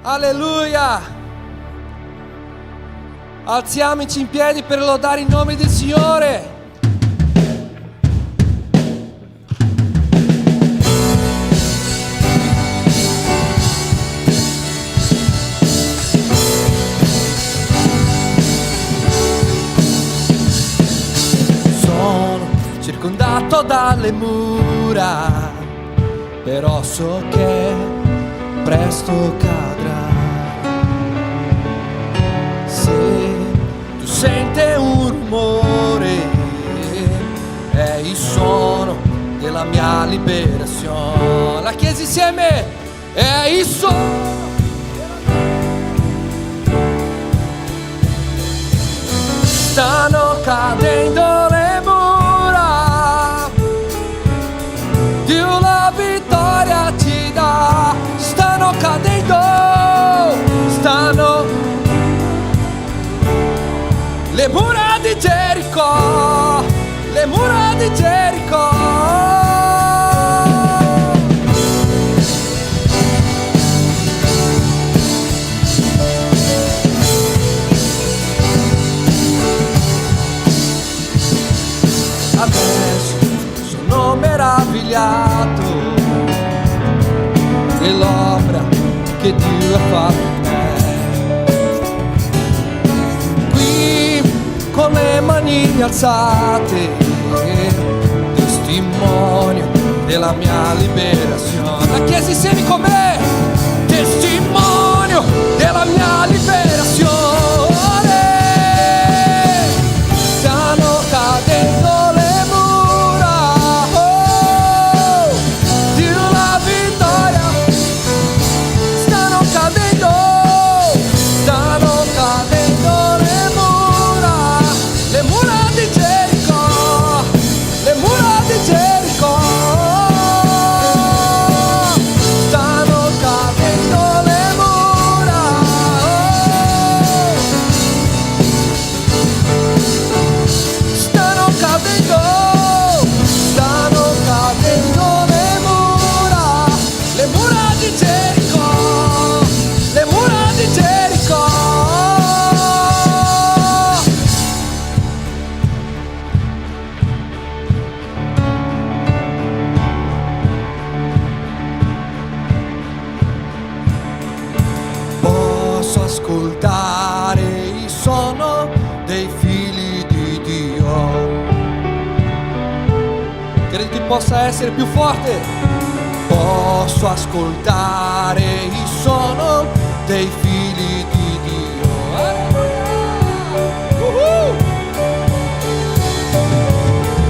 Alleluia! Alziamoci in piedi per lodare il nome del Signore. Sono circondato dalle mura, però so che presto cadrà. Se tu senti un rumore, è il suono della mia liberazione. La Chiesa insieme, è il suono. Stanno cadendo le mura, Dio la vittoria ci dà. Stanno cadendo, stanno le mura di Gerico, le mura di Gerico. Adesso sono meravigliato dell'opera che Dio ha fatto in me. Qui con le mani alzate, testimonio della mia liberazione. La Chiesa insieme con me, testimonio della mia liberazione. Stanno cadendo le mura, oh, Dio la vittoria. Stanno cadendo le mura di Gerico, le mura di Gerico. Stanno cadendo le mura, stanno cadendo le mura di Gerico, le mura di Gerico. Posso ascoltare il suono dei figli di Dio. Credo che possa essere più forte. Posso ascoltare il suono dei figli di Dio.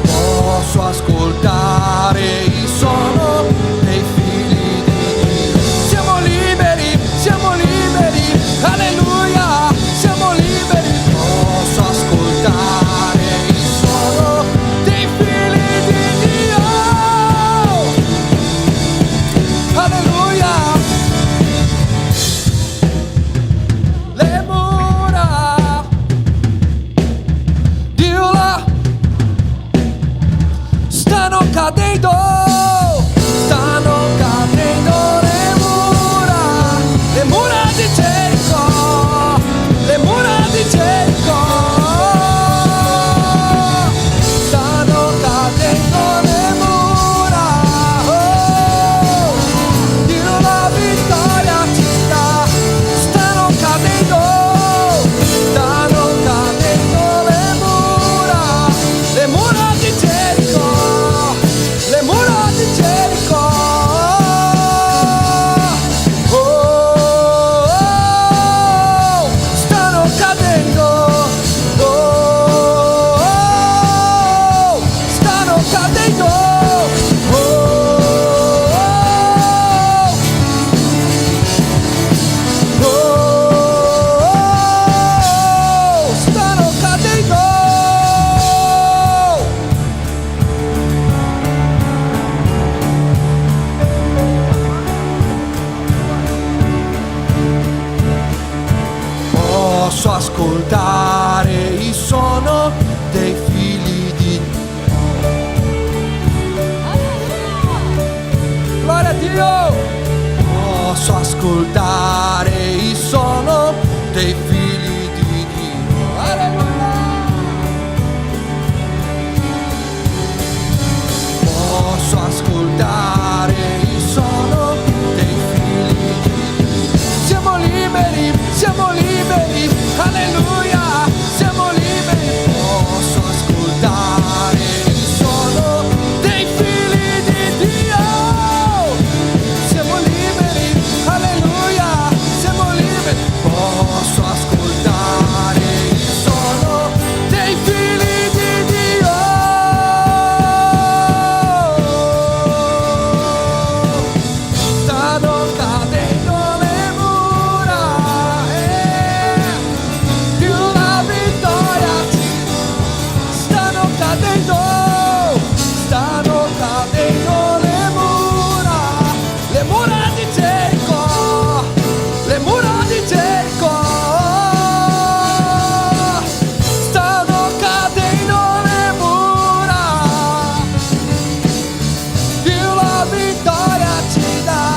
Posso ascoltare il suono dei figli di Dio. Siamo liberi, alleluia, siamo liberi. Posso ascoltare il suono dei figli di Dio. Alleluia. Le mura, Dio la stanno cadendo le mura di Gerico, le mura di Gerico. Stanno cadendo le mura, oh, Dio la vittoria ci dà. Stanno cadendo le mura di Gerico, le mura di Gerico. Posso ascoltare il suono dei figli di Dio. Gloria a Dio! Posso posso ascoltare il suono dei figli di Dio. Alleluia! Posso ascoltare il suono dei figli di Dio. Siamo liberi, alleluia, siamo liberi. Posso ascoltare il suono dei figli di Dio. Siamo liberi, alleluia, siamo liberi. Posso ascoltare il suono dei figli di Dio. Stanno cadendo le mura, più la vittoria ci stanno cadendo le mura di Gerico, le mura di Gerico, stanno cadendo le mura, più la vittoria ci dà.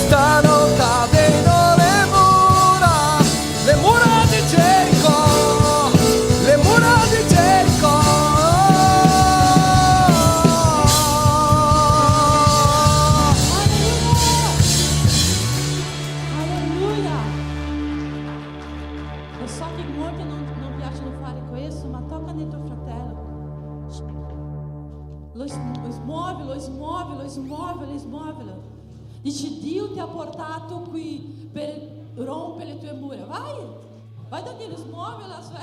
Stanno cadendo le mura di Gerico, le mura di Gerico. Alleluia! Lo so che molti non piacciono fare questo, ma tocca nel tuo fratello. Smuovilo. Dici, Dio ti ha portato qui per rompere le tue mura. Vai da Dio, smuovi la sua.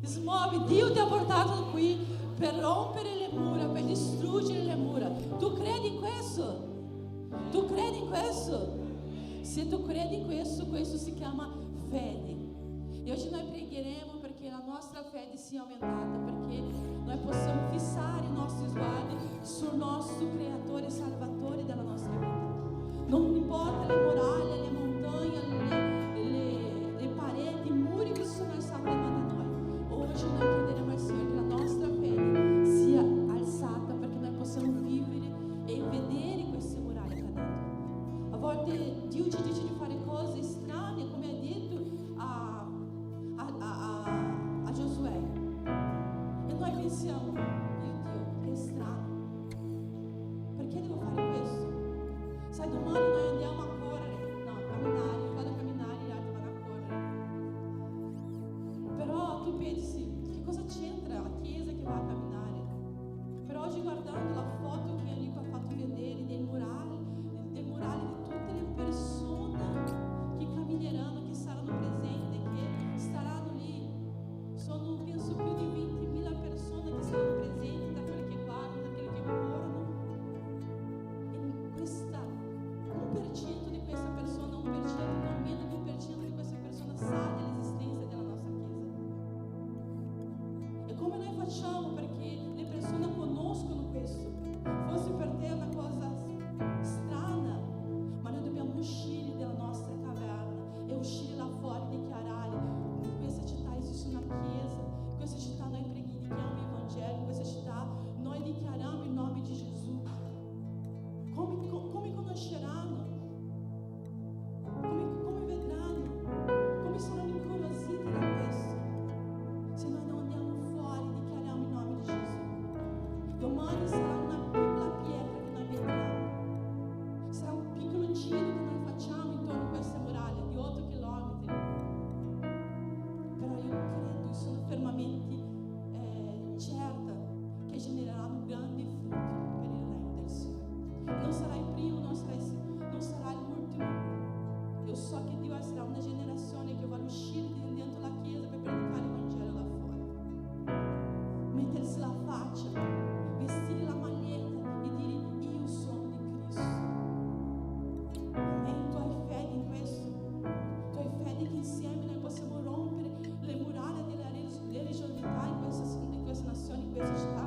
Smuovi, Dio ti ha portato qui per rompere le mura, per distruggere le mura. Tu credi in questo? Tu credi in questo? Se tu credi in questo, questo si chiama fede. E oggi noi pregheremo perché la nostra fede sia aumentata, perché noi possiamo fissare i nostri sguardi sul nostro Creatore e Salvatore della nostra vita. Non importa le muraglie, le montagne, le pareti, i muri che sono stati davanti a noi. Oggi noi chiederemo al Signore che la nostra fede sia alzata perché noi possiamo vivere e vedere queste muraglie cadendo. A volte Dio ci dice di fare cose strane, come ha detto a Giosuè. E noi pensiamo, mio Dio, che strano. Perché devo fare questo? Sai, domani noi andiamo a correre. No, a camminare, io vado a camminare, gli altri vanno a correre. Però tu pensi, che cosa c'entra la chiesa che va a camminare? Però oggi guardando la foto che Enrico ha fatto vedere dei murali di tutte le persone che cammineranno, che saranno presenti, che staranno lì. Sono, penso, più di 20.000 persone che saranno presenti, da quelli che parlano, da quelli che corrono. E questa 1% di questa persona, 1%, non meno di 1% di questa persona sa dell'esistenza della nostra chiesa. E come noi facciamo perché le persone conoscono questo? Forse per te è una cosa strana, ma noi dobbiamo uscire dalla nostra caverna e uscire là fuori e dichiarare: in questa città esiste una chiesa, in questa città noi predichiamo il Vangelo, in questa città noi dichiariamo il nome di Gesù. Come conosceranno? Come vedranno? Come saranno incuriositi da questo? Se noi non andiamo fuori e dichiariamo il nome di Gesù. Domani sarà una piccola pietra che noi vedremo. Sarà un piccolo giro che noi facciamo intorno a queste muraglie di 8 chilometri. Però io credo e sono fermamente certa che genereranno grandi frutti per il regno del Signore. Non sarà il primo, non sarà l'ultimo. Io so che Dio sarà una generazione che vuole uscire dentro la chiesa per predicare il Vangelo là fuori. Mettersi la faccia, vestire la maglietta e dire: io sono di Cristo. Amen. Tu hai fede in questo? Tu hai fede che insieme noi possiamo rompere le muraglie della religiosità in questa nazione, in questa città?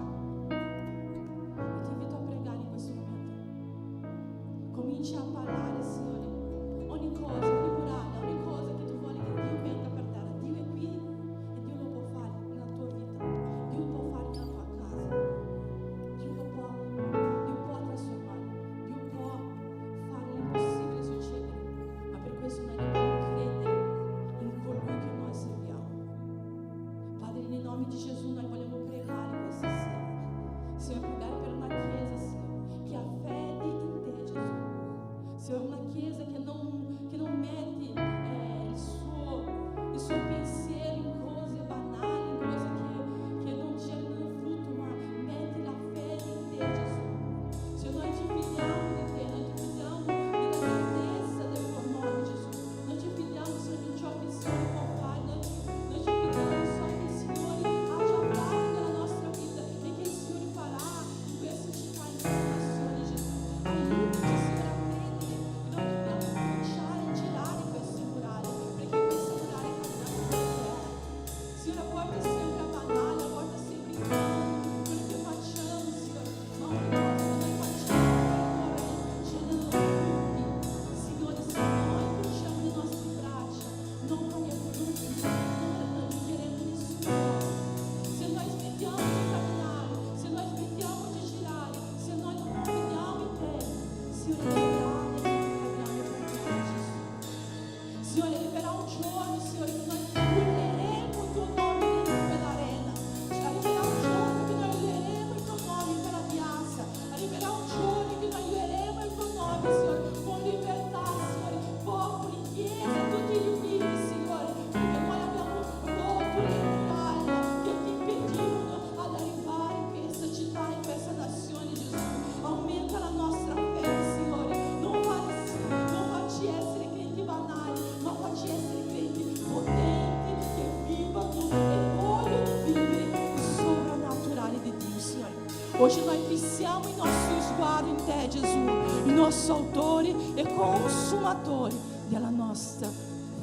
Hoje nós fissiamo il nostro sguardo in te, Gesù, il nostro autore e consumatore della nostra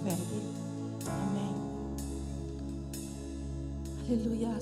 fede. Amen. Alleluia.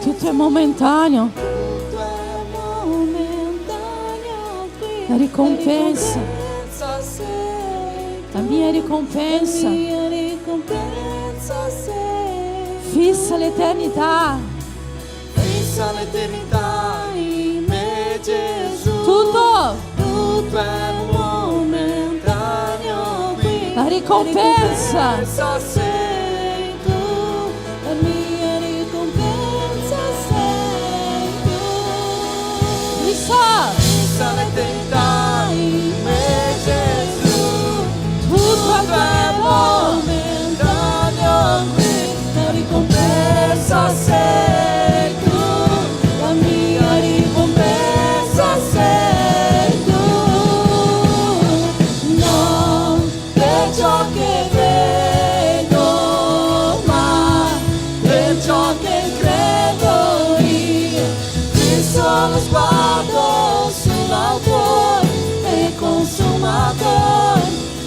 Tutto è momentaneo. La ricompensa, la mia ricompensa, fissa l'eternità. Fissa l'eternità in me, Gesù. Tutto è momentaneo qui. la ricompensa. Sei tu, la mia ricompensa sei tu. Fissa l'eternità in me, Gesù. Tutto è momentaneo qui. La ricompensa sei tu, la mia ricompensa sei tu. Non per ciò che vedo, ma per ciò che credo io. Fisso lo sguardo autor e consumador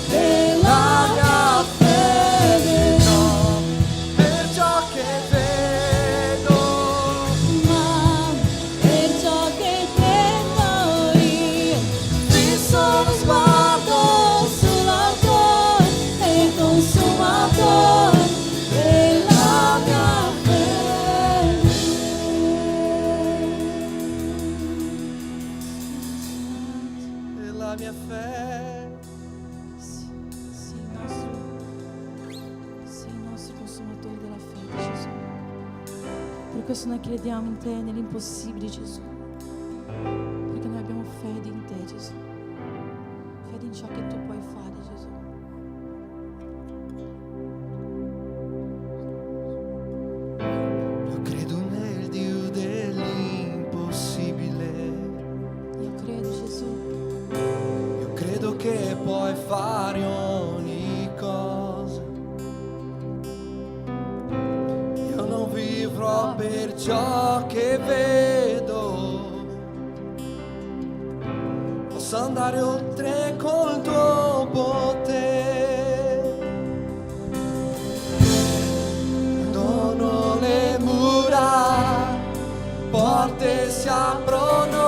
della mia fede. No, per ciò che vedo, Ma per ciò che credo io, fisso lo sguardo sull'autor e consumatore della mia fede. della mia fede. Sei il nostro consumatore della fede, Gesù. Per questo noi crediamo in te, nell'impossibile, Gesù. Perché noi abbiamo fede in te, Gesù. Fede in ciò che tu puoi fare, Gesù. Io credo nel Dio dell'impossibile. Io credo, Gesù. Io credo che puoi fare ogni cosa. Io non vivrò per ciò che vedo. Posso andare oltre col tuo potere. Dono le mura, porte si aprono.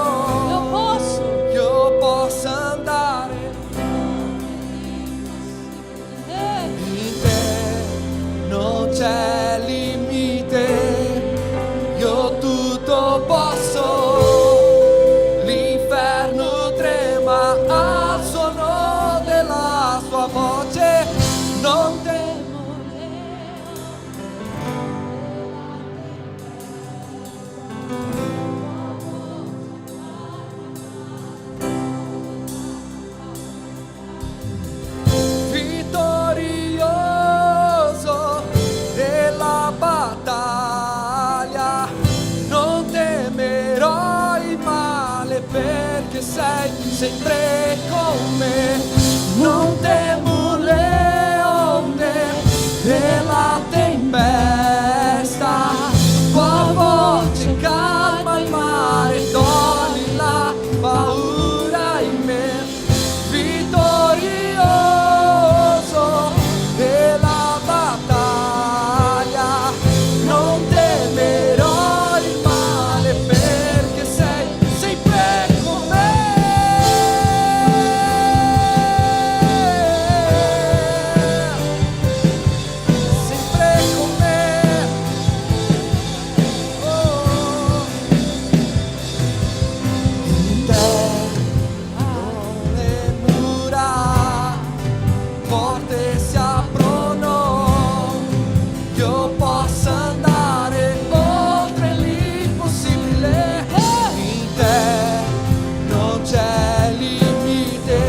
Io posso andare in te, non c'è limite, io tutto posso, l'inferno trema al suono della sua voce, non temo. Vittorioso della battaglia, non temerò il male perché sei sempre con me. Non temo le onde della tempesta, tua voce calma il mare, togli la paura in me. Vittorioso della battaglia, non temerò il male perché sei sempre con me. Sempre con me. Oh. In te non le mura, porte si aprono, io posso andare oltre l'impossibile. In te non c'è limite,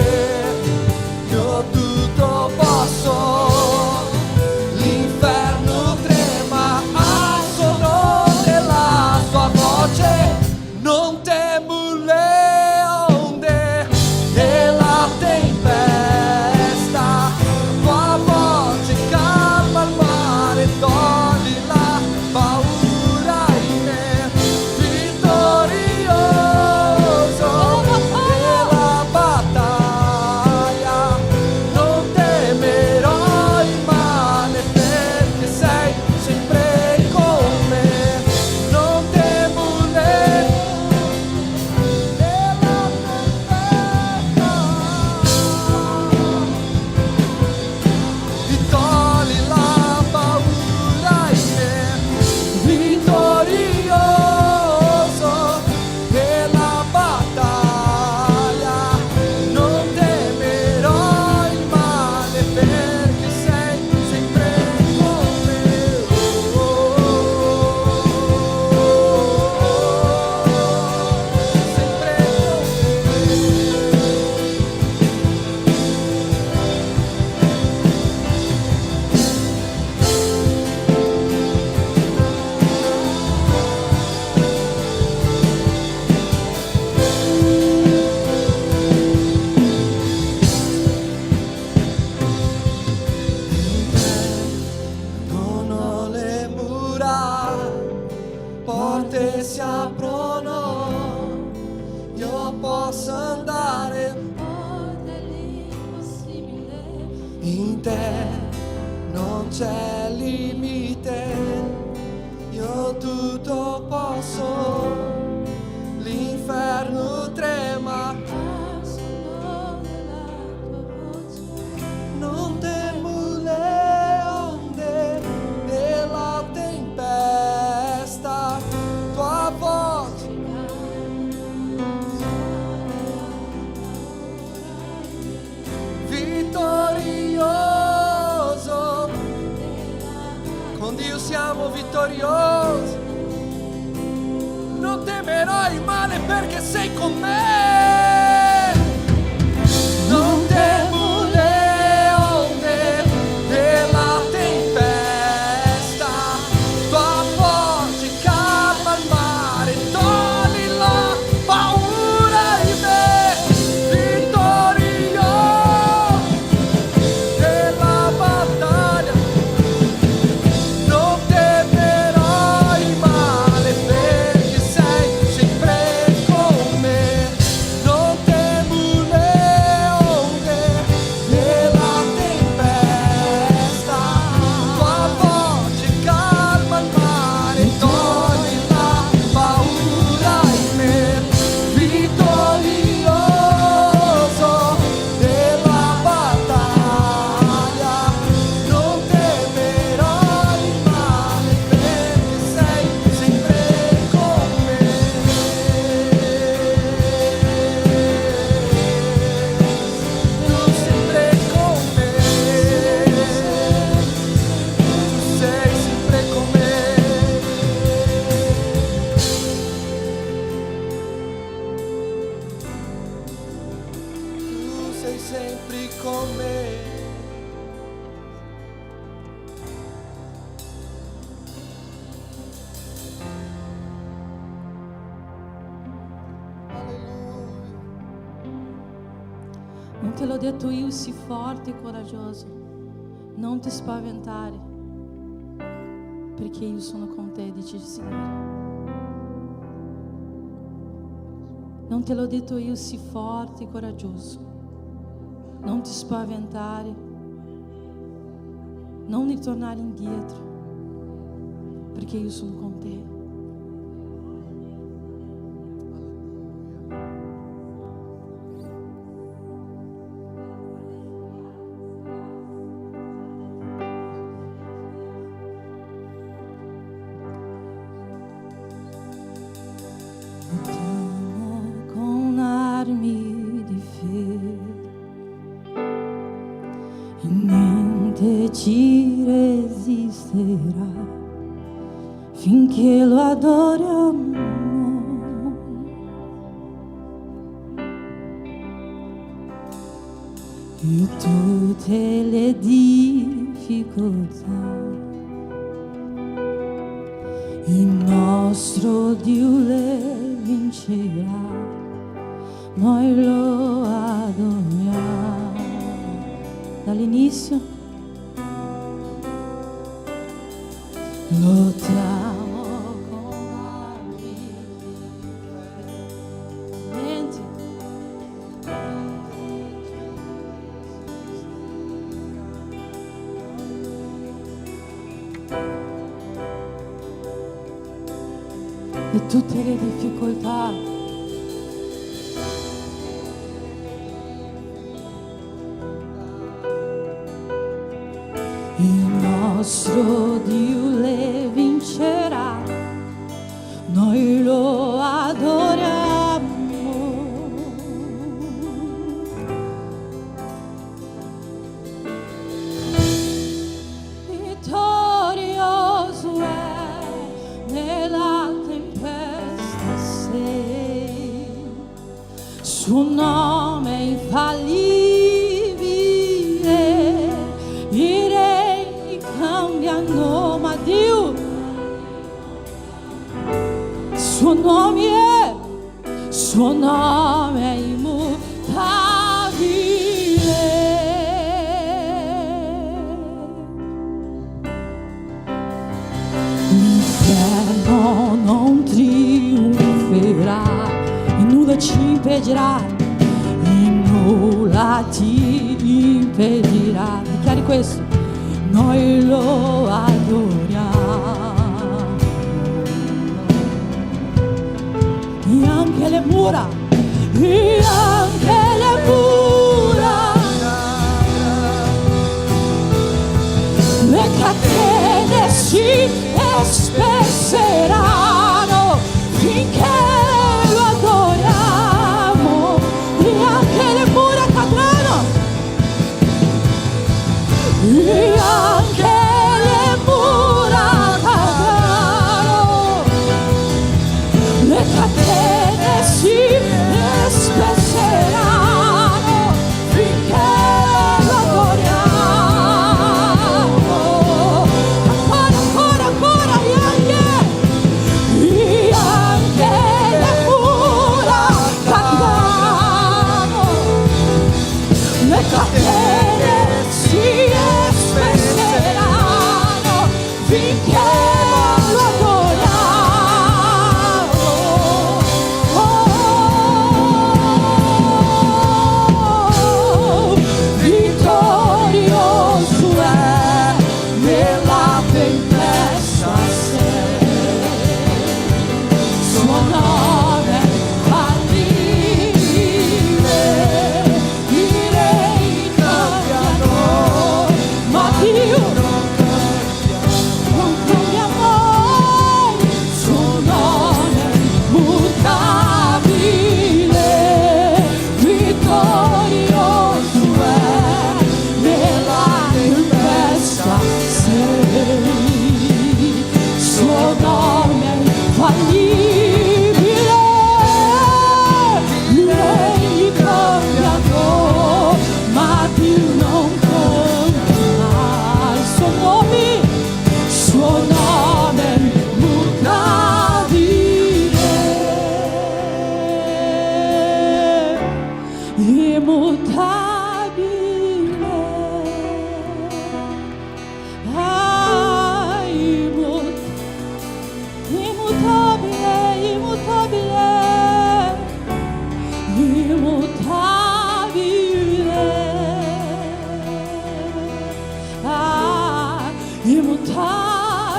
io tutto posso, l'inferno trema al suono della sua voce, non temo le onde della tempesta, tua voce calma il mare, togli la paura in me. Vittorioso della battaglia, non temerò il male perché sei sempre con me. Non temo le della tempesta, ti togli la paura in me. Vittorioso della battaglia, non temerò il male perché sei sempre con me. Sempre dono le mura, porte si aprono, io posso andare in te non c'è limite, io tutto posso, l'inferno trema, non temo le onde della tempesta, tua voce vittorioso, con Dio siamo vittoriosi, non temerò il male perché sei con me, non temo le onde della tempesta, tua voce calma il mare, togli la paura in me, vittorioso della battaglia, non temerò il male perché sei sempre con me, non temo le onde della tempesta, tua voce calma il mare, togli la paura in me, vittorioso della battaglia, non temerò il male perché sei sempre con me, tu sempre con me, tu sei sempre con me. Tu sei sempre con me. Alleluia. Non te l'ho detto io, sii forte e coraggioso, non ti spaventare, perché io sono con te, dice il Signore. Non te l'ho detto io, sii forte e coraggioso, non ti spaventare, non ritornare indietro, perché io sono con te. Luttiamo con armi di fede e niente ci resisterà finché lo adoriamo. E tutte le difficoltà il nostro Dio le vincerà, noi lo adoriamo. Dall'inizio lottiamo con armi differenti. E tutte le difficoltà il nostro Dio le vincerà, noi lo adoriamo. Vittorioso è nella tempesta sei, suo nome è infallibile, i regni cambiano, ma Dio, suo nome è immutabile. L'inferno non trionferà e nulla ci impedirà, in nulla ti impedirà. Dichiari questo. Noi lo adoriamo. E anche le mura, e anche le mura, le catene si spesseranno finché lo adoriamo. E anche le mura cadranno, e anche le mura cadranno, le catene si spesseranno finché lo adoriamo. Ancora, ancora, e anche le mura cadranno, le catene si spesseranno finché lo adoriamo. Vittorioso è nella tempesta suo nome infallibile. I re cambiano, ma Dio non cambia mai. Suo nome immutabile, vittorioso è nella tempesta sei. Suo nome infallibile, i re cambiano, ma Dio non cambia mai. Suo nome immutabile, immutabile, immutabile, immutabile, immutabile,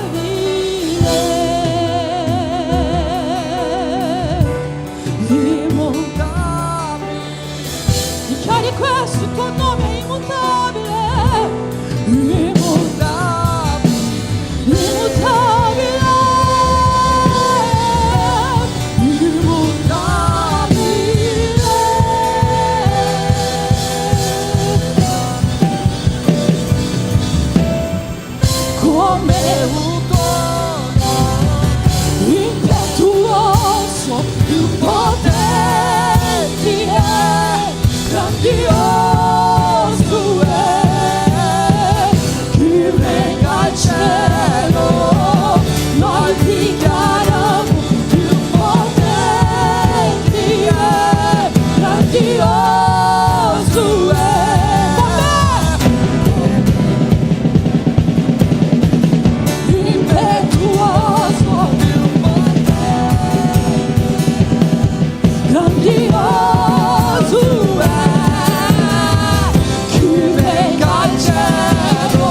immutabile. Dichiari questo, il tuo nome è immutabile, immutabile, immutabile, immutabile. Come un dono impetuoso, più potente è, grandioso è, chi venga al cielo, noi dichiariamo più potente è, grandioso è. Impetuoso, grandioso è, chi venga al cielo,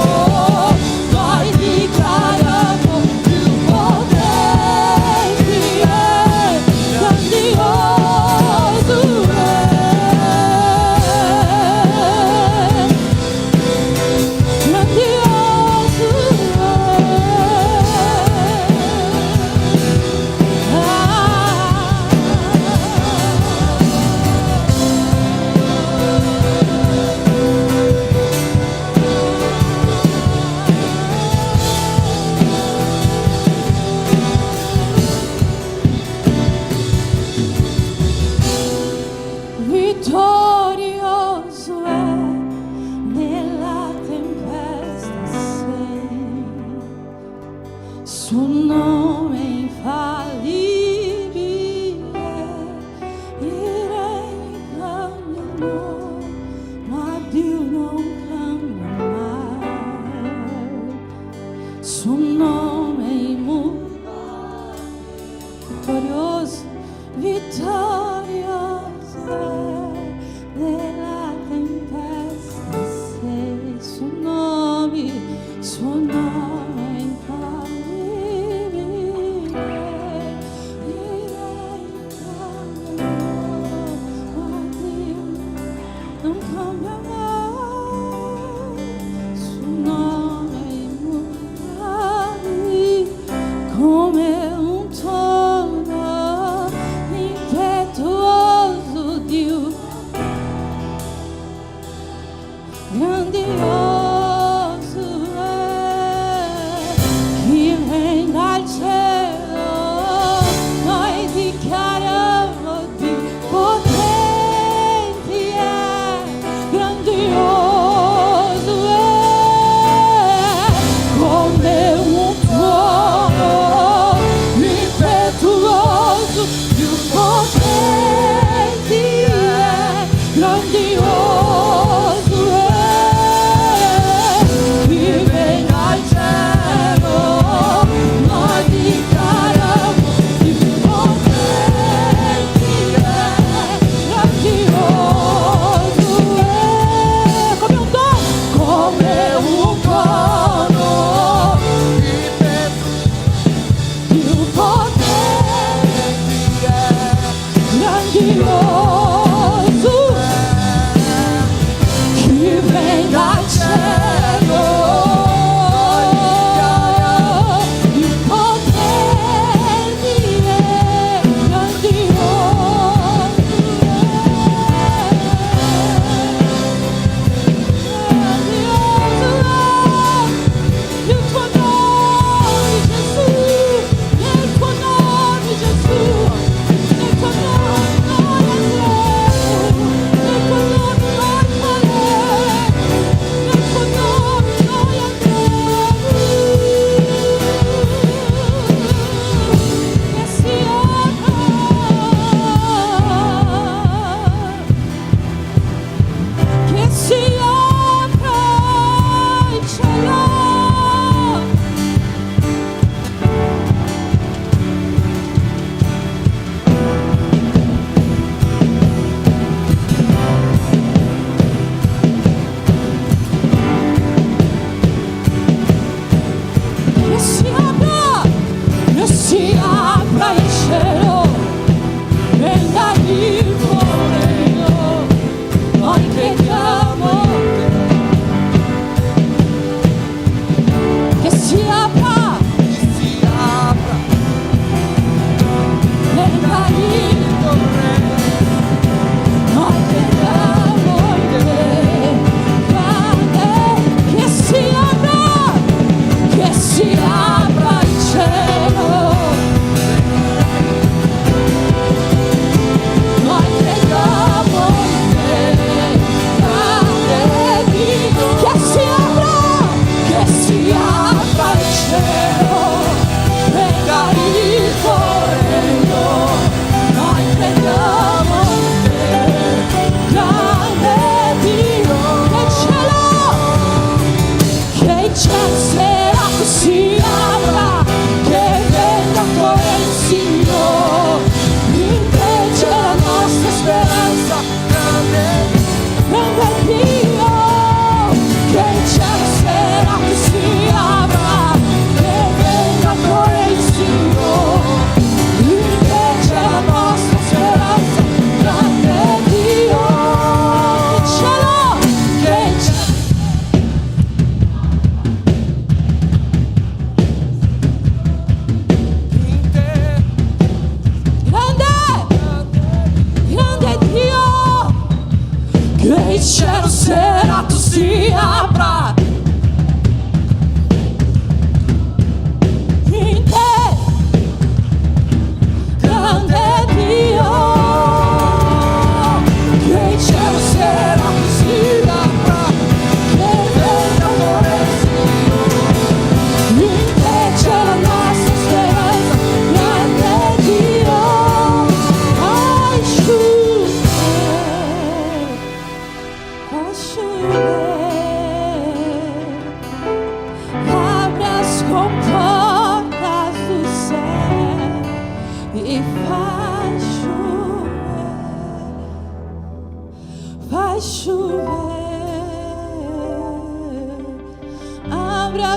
noi dichiariamo più potenti è, grandioso è, grandioso vittorioso è nella tempesta sei. Suo nome infallibile, i re cambiano, ma Dio non cambia mai. Suo nome immutabile, vittorioso, vittorioso è che vem dal cielo, il potere di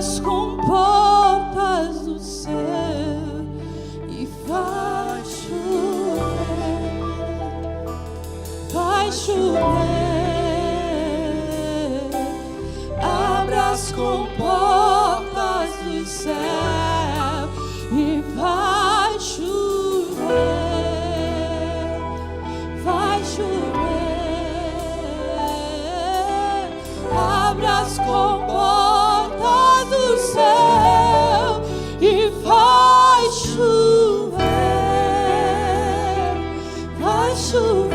as comportas do céu e faz chover, faz chover. Abre as comportas do céu e faz chover, faz chover. Abre as comportas do céu e faz chover, faz chover.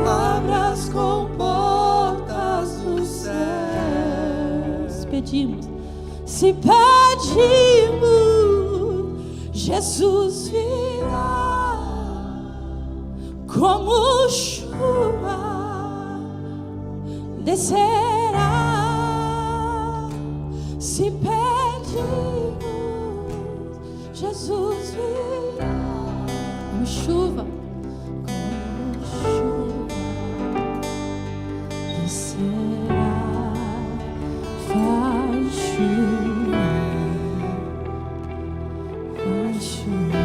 Abre as comportas do céu. Se pedimos, Jesus virá como chuva, descerá. Se pedimos, Jesus virá como chuva, descerá. Faz chover, faz chover.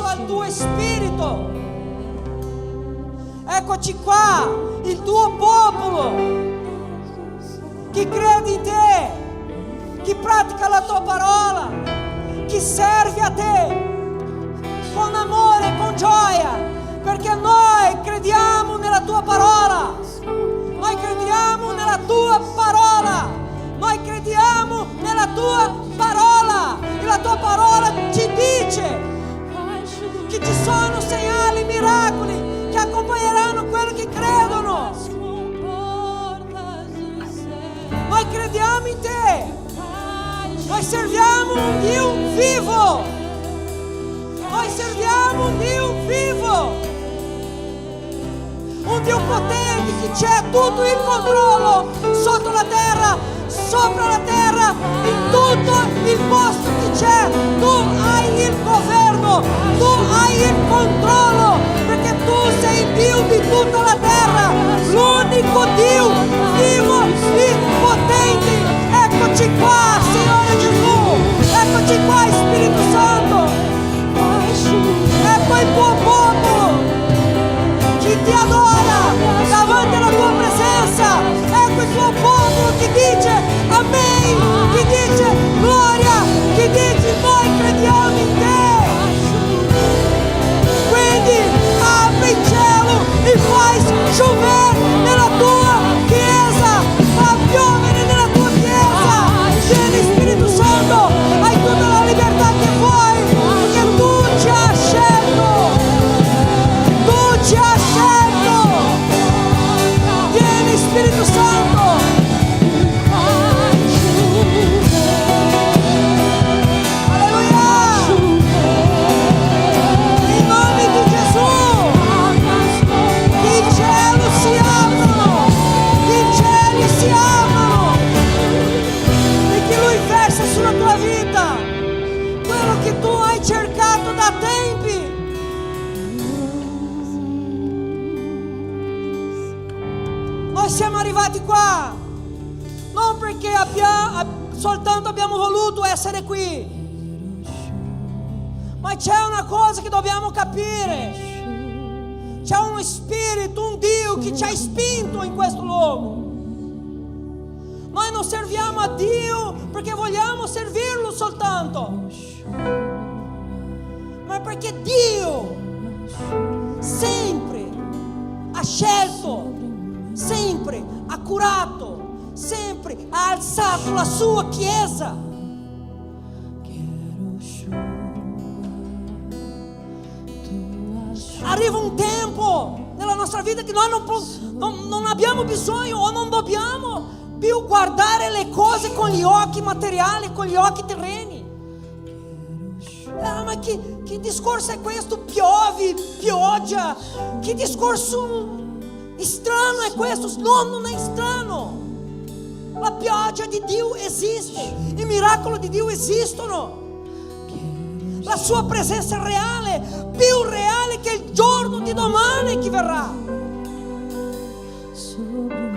al tuo spirito. Eccoci qua, il tuo popolo, chi crede in te, chi pratica la tua parola, chi serve a te con amore, con gioia, perché noi crediamo nella tua parola, noi crediamo nella tua parola, noi crediamo nella tua parola, e la tua parola ci dice che ci sono segnali, miracoli che accompagneranno quelli che credono. Noi crediamo in te, noi serviamo un Dio vivo, noi serviamo un Dio vivo, un Dio potente che c'è tutto il controllo sotto la terra, sopra la terra, in tutto il posto che c'è. Tu hai il governo, tu hai il controllo, perché tu sei il Dio di tutta la terra, l'unico Dio vivo e potente. Eccoci qua, Signore Gesù, eccoci qua, Spirito Santo. Ecco il tuo popolo che ti adora davanti alla tua presenza. Ecco il tuo popolo che dice amen, che dice gloria, che dice noi crediamo in te. Quindi apri il cielo e fai piovere nella tua chiesa, fa piovere nella tua chiesa. Vieni Spirito Santo, hai tutta la libertà che vuoi, perché tu ci hai scelto, tu ci hai scelto. Vieni Spirito Santo. Sulla tua vita quello che tu hai cercato da tempi. Noi siamo arrivati qua non perché soltanto abbiamo voluto essere qui, ma c'è una cosa che dobbiamo capire: c'è uno spirito, un Dio che ci ha spinto in questo luogo. Noi non serviamo a Dio perché vogliamo servirlo soltanto, ma perché Dio sempre ha scelto, sempre ha curato, sempre ha alzato la sua Chiesa. Arriva un tempo nella nostra vita che noi non abbiamo bisogno o non dobbiamo più guardare le cose con gli occhi materiali, con gli occhi terreni. Ma che discorso è questo? Piove, pioggia, che discorso strano è questo? No, non è strano. La pioggia di Dio esiste, i miracoli di Dio esistono, la sua presenza è reale, più reale che il giorno di domani che verrà.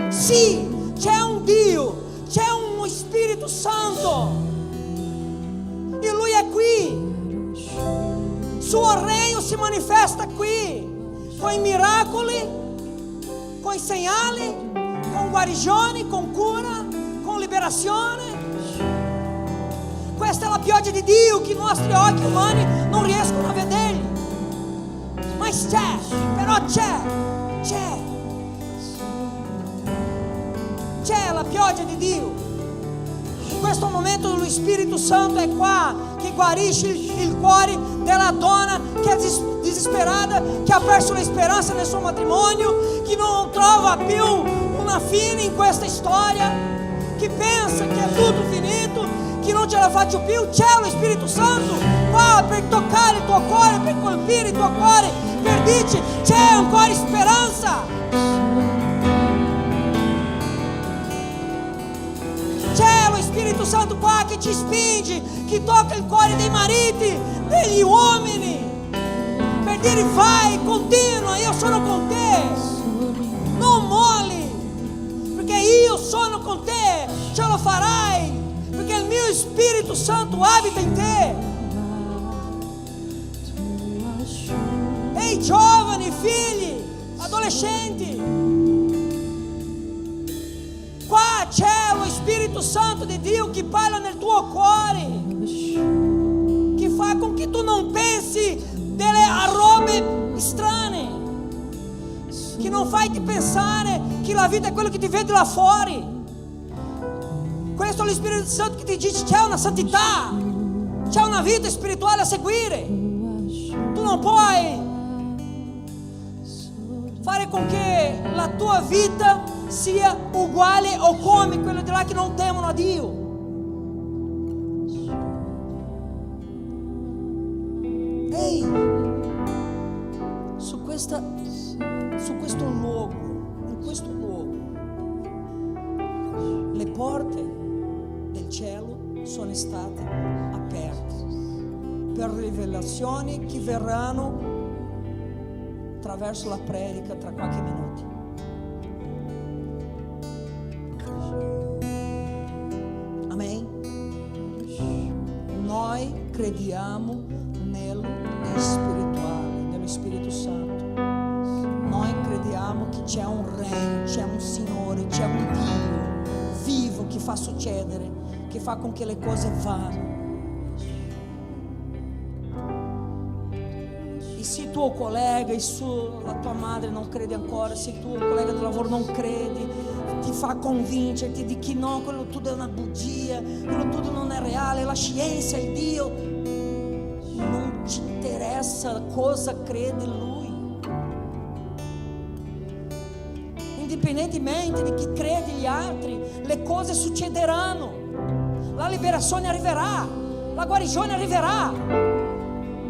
Sì, c'è un Dio, c'è uno Spirito Santo e Lui è qui. Il suo regno si manifesta qui con i miracoli, con i segnali, con guarigioni, con cura, con liberazione. Questa è la pioggia di Dio che i nostri occhi umani non riescono a vedere, ma c'è, però c'è la pioggia di Dio. In questo momento lo Spirito Santo è qua, che guarisce il cuore della donna che è disperata, che ha perso la speranza nel suo matrimonio, che non trova più una fine in questa storia, che pensa che è tutto finito, che non ce la faccio più. C'è lo Spirito Santo qua per toccare il tuo cuore, per colpire il tuo cuore, per dirci c'è ancora speranza. C'è lo Spirito Santo qua che ci spinge, che tocca il cuore dei mariti, degli uomini, per dire vai, continua, io sono con te, non molli, perché io sono con te, ce lo farai, perché il mio Spirito Santo abita in te. giovani, figli, adolescenti. Qua c'è lo Spirito Santo di Dio che parla nel tuo cuore, che fa con che tu non pensi delle robe strane, che non fai di pensare che la vita è quello che ti vede là fuori. Questo è lo Spirito Santo che ti dice c'è una santità, c'è una vita spirituale a seguire. Tu non puoi fare con che la tua vita sia uguale o come quello di là che non temono a Dio. Ehi, su questo luogo, in questo luogo, le porte del cielo sono state aperte per rivelazioni che verranno attraverso la predica tra qualche minuto. Amen. Noi crediamo nello spirituale, nello Spirito Santo. Noi crediamo che c'è un Re, c'è un Signore, c'è un Dio vivo che fa succedere, che fa con che le cose vanno. E se tuo collega, la tua madre non crede ancora, se tuo collega di lavoro non crede, ti fa convincerti di che no, quello tutto è una bugia, quello tutto non è reale, la scienza, il Dio, non ci interessa cosa crede Lui. Indipendentemente di chi crede gli altri, le cose succederanno, la liberazione arriverà, la guarigione arriverà,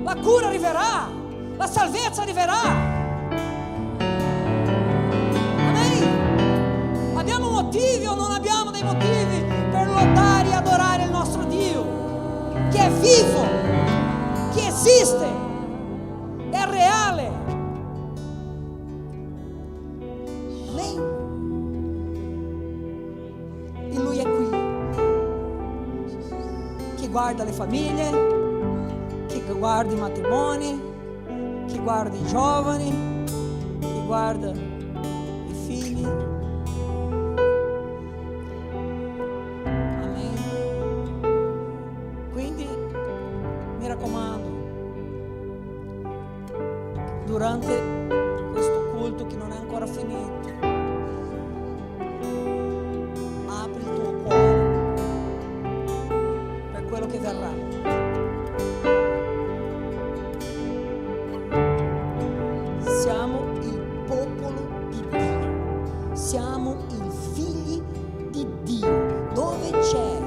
la cura arriverà, la salvezza arriverà. Amen. Abbiamo motivi o non abbiamo dei motivi per lodare e adorare il nostro Dio, che è vivo, che esiste, è reale. Amen. E Lui è qui, che guarda le famiglie, che guarda i matrimoni, che guarda i giovani, che guarda i figli. Amen. Quindi mi raccomando, durante questo culto che non è ancora finito, apri il tuo cuore per quello che verrà. Siamo il popolo di Dio, siamo i figli di Dio, dove c'è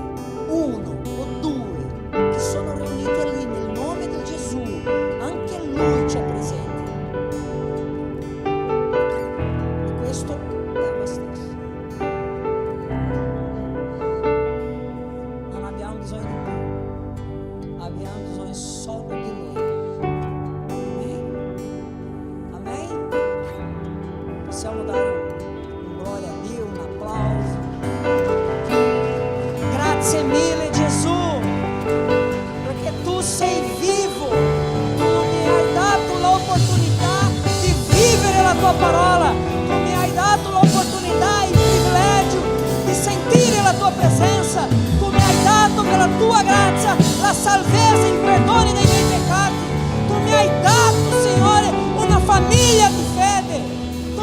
uno o due che sono riuniti lì nel nome di Gesù, anche Lui c'è presente. E questo è abbastanza. Non abbiamo bisogno di più, abbiamo bisogno solo di Lui. Possiamo dare un gloria a Dio, un applauso. Grazie mille Gesù, perché tu sei vivo, tu mi hai dato l'opportunità di vivere la tua parola, tu mi hai dato l'opportunità e il privilegio di sentire la tua presenza, tu mi hai dato per la tua grazia la salvezza, il perdono dei miei peccati, tu mi hai dato, Signore, una famiglia di fede.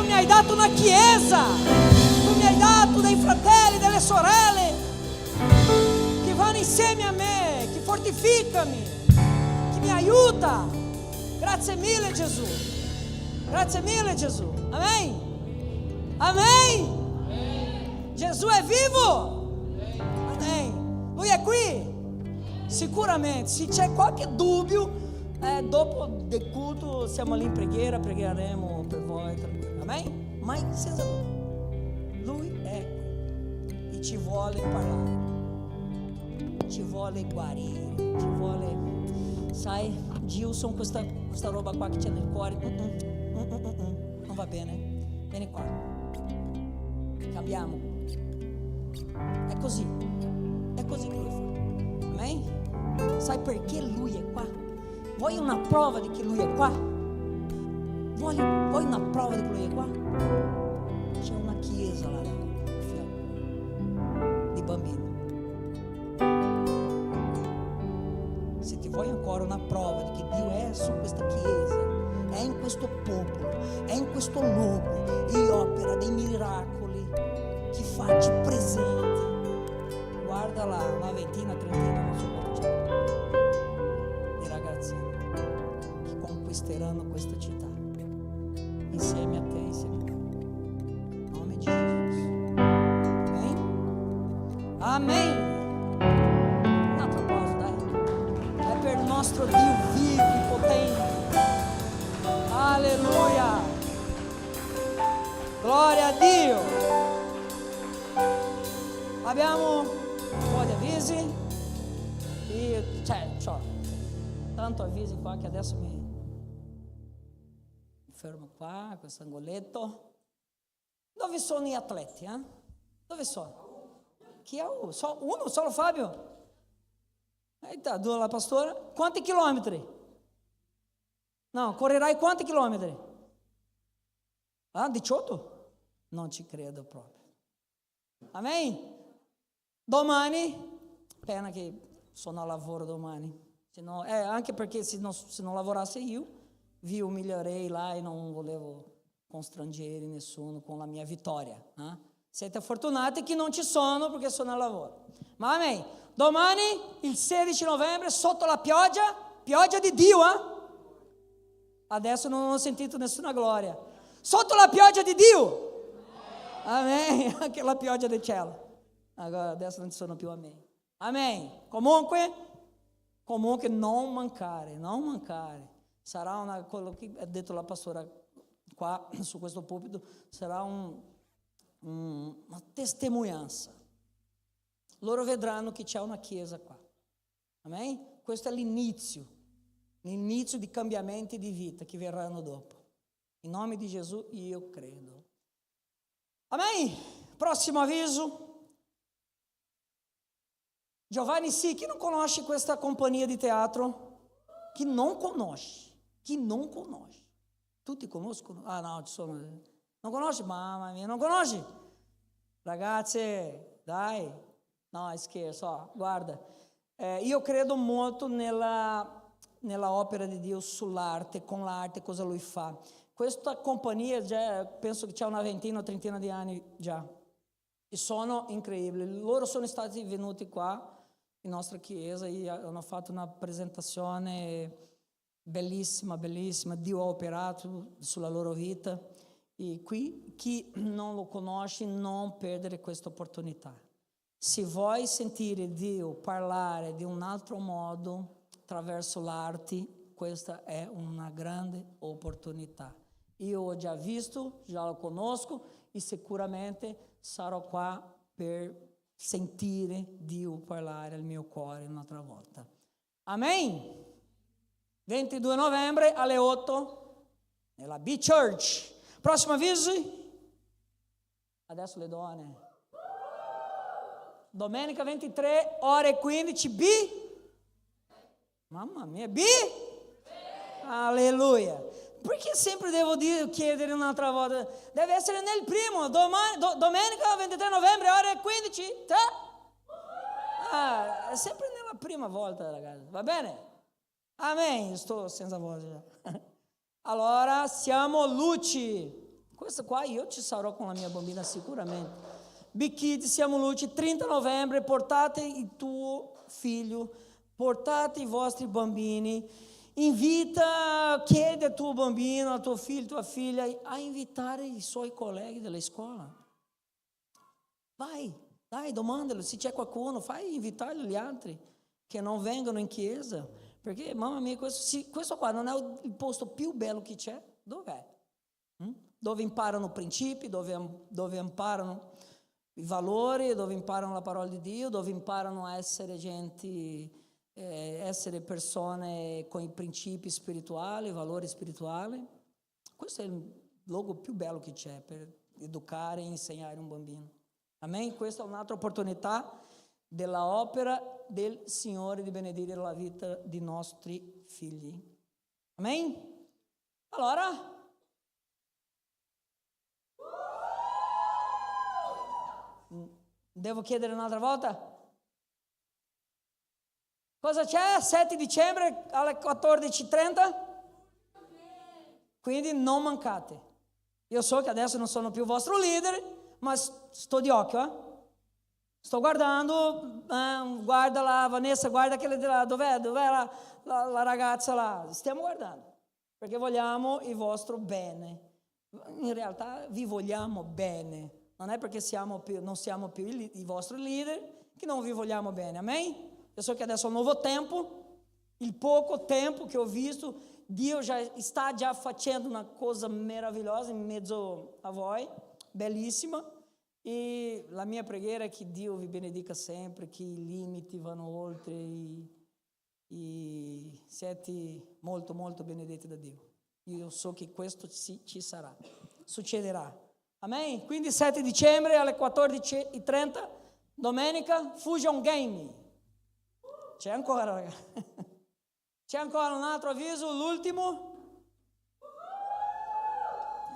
Mi hai dato una chiesa, tu mi hai dato dei fratelli, delle sorelle che vanno insieme a me, che fortificami, che mi aiuta. Grazie mille Gesù, grazie mille Gesù. Amen. Amen. Gesù è vivo. Amen. Lui è qui. Sicuramente, se c'è qualche dubbio, dopo del culto siamo lì in preghiera, pregheremo per voi, tranquillo. Amen? Ma senza dubbio, Lui è qui e ci vuole parlare, ci vuole guarire, ci vuole, sai, Gilson, questa roba qua che c'è nel cuore, non va bene, vieni qua, cambiamo. È così che Lui fa. Amen? Sai perché Lui è qua? Vuoi una prova di che Lui è qua? vuoi una prova di quello che è qua? C'è una chiesa là di bambini. Se ti vuoi ancora una prova di che Dio è su questa chiesa, è in questo popolo, è in questo luogo e opera dei miracoli, ti facci presente. Guarda là, una ventina, trentina, non so quanto c'è, di ragazzini che conquisteranno questa città insieme a te, insieme a me. In nome di Gesù. Amém? Amém. Un altro applauso, dai. È per il nostro Dio vivo e potente. Alleluia. Gloria a Dio. Abbiamo un po' di avvisi e c'ho tanto avvisi qua che adesso mi fermo qua, questo angoletto. Dove sono gli atleti? Dove sono? Chi è uno? Solo Fabio? Dove la pastora? Quanti chilometri? No, correrai quanti chilometri? 18? Non ci credo proprio. Amen? Domani, pena che sono a lavoro domani, anche perché se non lavorassi io, vi umilierei là e non volevo constrangere nessuno con la mia vittoria. Siete fortunati che non ci sono perché sono a lavoro. Ma amen. Domani, il 16 novembre, sotto la pioggia di Dio. Adesso non ho sentito nessuna gloria. Sotto la pioggia di Dio. Amen. Anche la pioggia del cielo. Adesso non ci sono più amen. Amen. Comunque non mancare. Sarà quello che ha detto la pastora qua su questo pulpito, sarà una testimonianza. Loro vedranno che c'è una chiesa qua. Amen? Questo è l'inizio di cambiamenti di vita che verranno dopo. In nome di Gesù io credo. Amen? Prossimo avviso. Giovanni sì, chi non conosce questa compagnia di teatro? Chi non conosce? Tutti conoscono? No, ci sono. Non conosci? Mamma mia, non conosci? Ragazze, dai. No, scherzo, guarda. Io credo molto nella opera di Dio sull'arte, con l'arte, cosa lui fa. Questa compagnia già, penso che c'è una ventina o trentina di anni già. E sono incredibili. Loro sono stati venuti qua in nostra chiesa e hanno fatto una presentazione bellissima. Dio ha operato sulla loro vita. E qui chi non lo conosce non perdere questa opportunità. Se vuoi sentire Dio parlare di un altro modo attraverso l'arte, questa è una grande opportunità. Io ho già visto, già lo conosco e sicuramente sarò qua per sentire Dio parlare al mio cuore un'altra volta. Amen. 22 novembre alle 8 nella B-Church. Prossimo avviso. Adesso le donne. Domenica 23, ore 15, B. Mamma mia, B. Alleluia. Perché sempre devo chiedere un'altra volta? Deve essere nel primo, domenica 23 novembre, ore 15. È sempre nella prima volta, ragazzi. Va bene? Amen. Sto senza voce. Allora, siamo luci. Questo qua io ci sarò con la mia bambina sicuramente. Big Kids, siamo luci. 30 novembre, portate il tuo figlio, portate i vostri bambini. Invita, chiede al tuo bambino, al tuo figlio, tua figlia a invitare i suoi colleghi della scuola. Vai, dai, domandalo se c'è qualcuno, fai invitare gli altri che non vengono in chiesa. Perché, mamma mia, questo qua non è il posto più bello che c'è? Dov'è? Dove imparano principi, dove imparano i valori, dove imparano la parola di Dio, dove imparano a essere gente... essere persone con i principi spirituali, i valori spirituali. Questo è il luogo più bello che c'è per educare e insegnare un bambino. Amen? Questa è un'altra opportunità della opera del Signore di benedire la vita dei nostri figli. Amen? Allora, Devo chiedere un'altra volta? Cosa c'è? 7 dicembre alle 14:30? Quindi non mancate. Io so che adesso non sono più vostro leader, ma sto di occhio, Sto guardando, guarda la Vanessa, guarda quella dov'è la ragazza là. Stiamo guardando, perché vogliamo il vostro bene. In realtà vi vogliamo bene. Non è perché non siamo più i vostri leader che non vi vogliamo bene. Amen? Io so che adesso è un nuovo tempo. Il poco tempo che ho visto, Dio sta già facendo una cosa meravigliosa in mezzo a voi, bellissima. E la mia preghiera è che Dio vi benedica sempre, che i limiti vanno oltre e siete molto molto benedetti da Dio. Io so che questo ci sarà, succederà. Amen? Quindi 7 dicembre alle 14:30, domenica, Fusion Game. C'è ancora, ragazzi. C'è ancora un altro avviso, l'ultimo?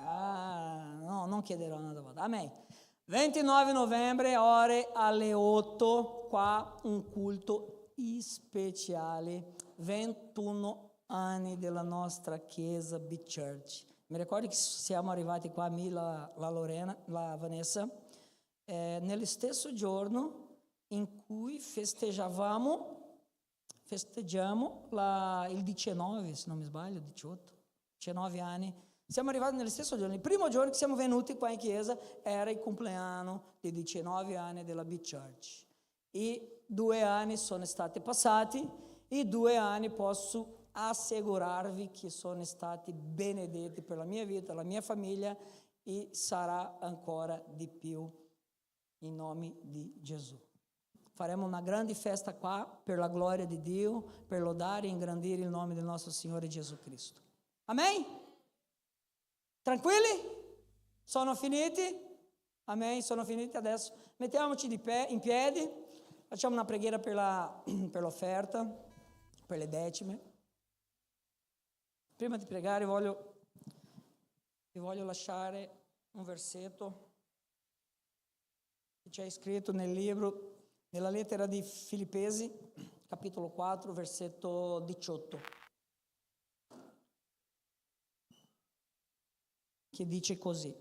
No, non chiederò una volta. Amen. 29 novembre, ore alle 8, qua un culto speciale, 21 anni della nostra chiesa Big Church. Mi ricordo che siamo arrivati qua, la Lorena, la Vanessa, nello stesso giorno in cui festeggiamo il 19, se non mi sbaglio, 19 anni. Siamo arrivati nello stesso giorno. Il primo giorno che siamo venuti qua in chiesa era il compleanno dei 19 anni della Big Church. E 2 anni sono stati passati e 2 anni posso assicurarvi che sono stati benedetti per la mia vita, la mia famiglia e sarà ancora di più in nome di Gesù. Faremo una grande festa qua per la gloria di Dio, per lodare e ingrandire il nome del nostro Signore Gesù Cristo. Amen? Tranquilli? Sono finiti? Amen, sono finiti adesso. Mettiamoci in piedi, facciamo una preghiera per l'offerta, per le decime. Prima di pregare vi voglio lasciare un versetto che c'è scritto nel libro, nella lettera di Filippesi, capitolo 4, versetto 18. Che dice così: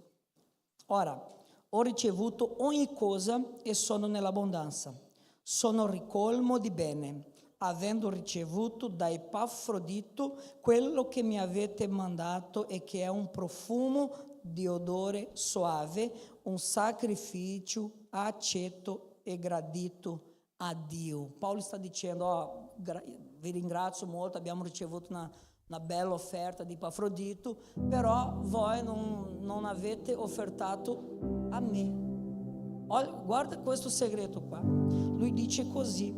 ora ho ricevuto ogni cosa e sono nell'abbondanza, sono ricolmo di bene, avendo ricevuto da Epafrodito quello che mi avete mandato e che è un profumo di odore soave, un sacrificio accetto e gradito a Dio. Paolo sta dicendo, vi ringrazio molto, abbiamo ricevuto una bella offerta di Epafrodito, però voi non avete offertato a me. Guarda questo segreto qua. Lui dice così,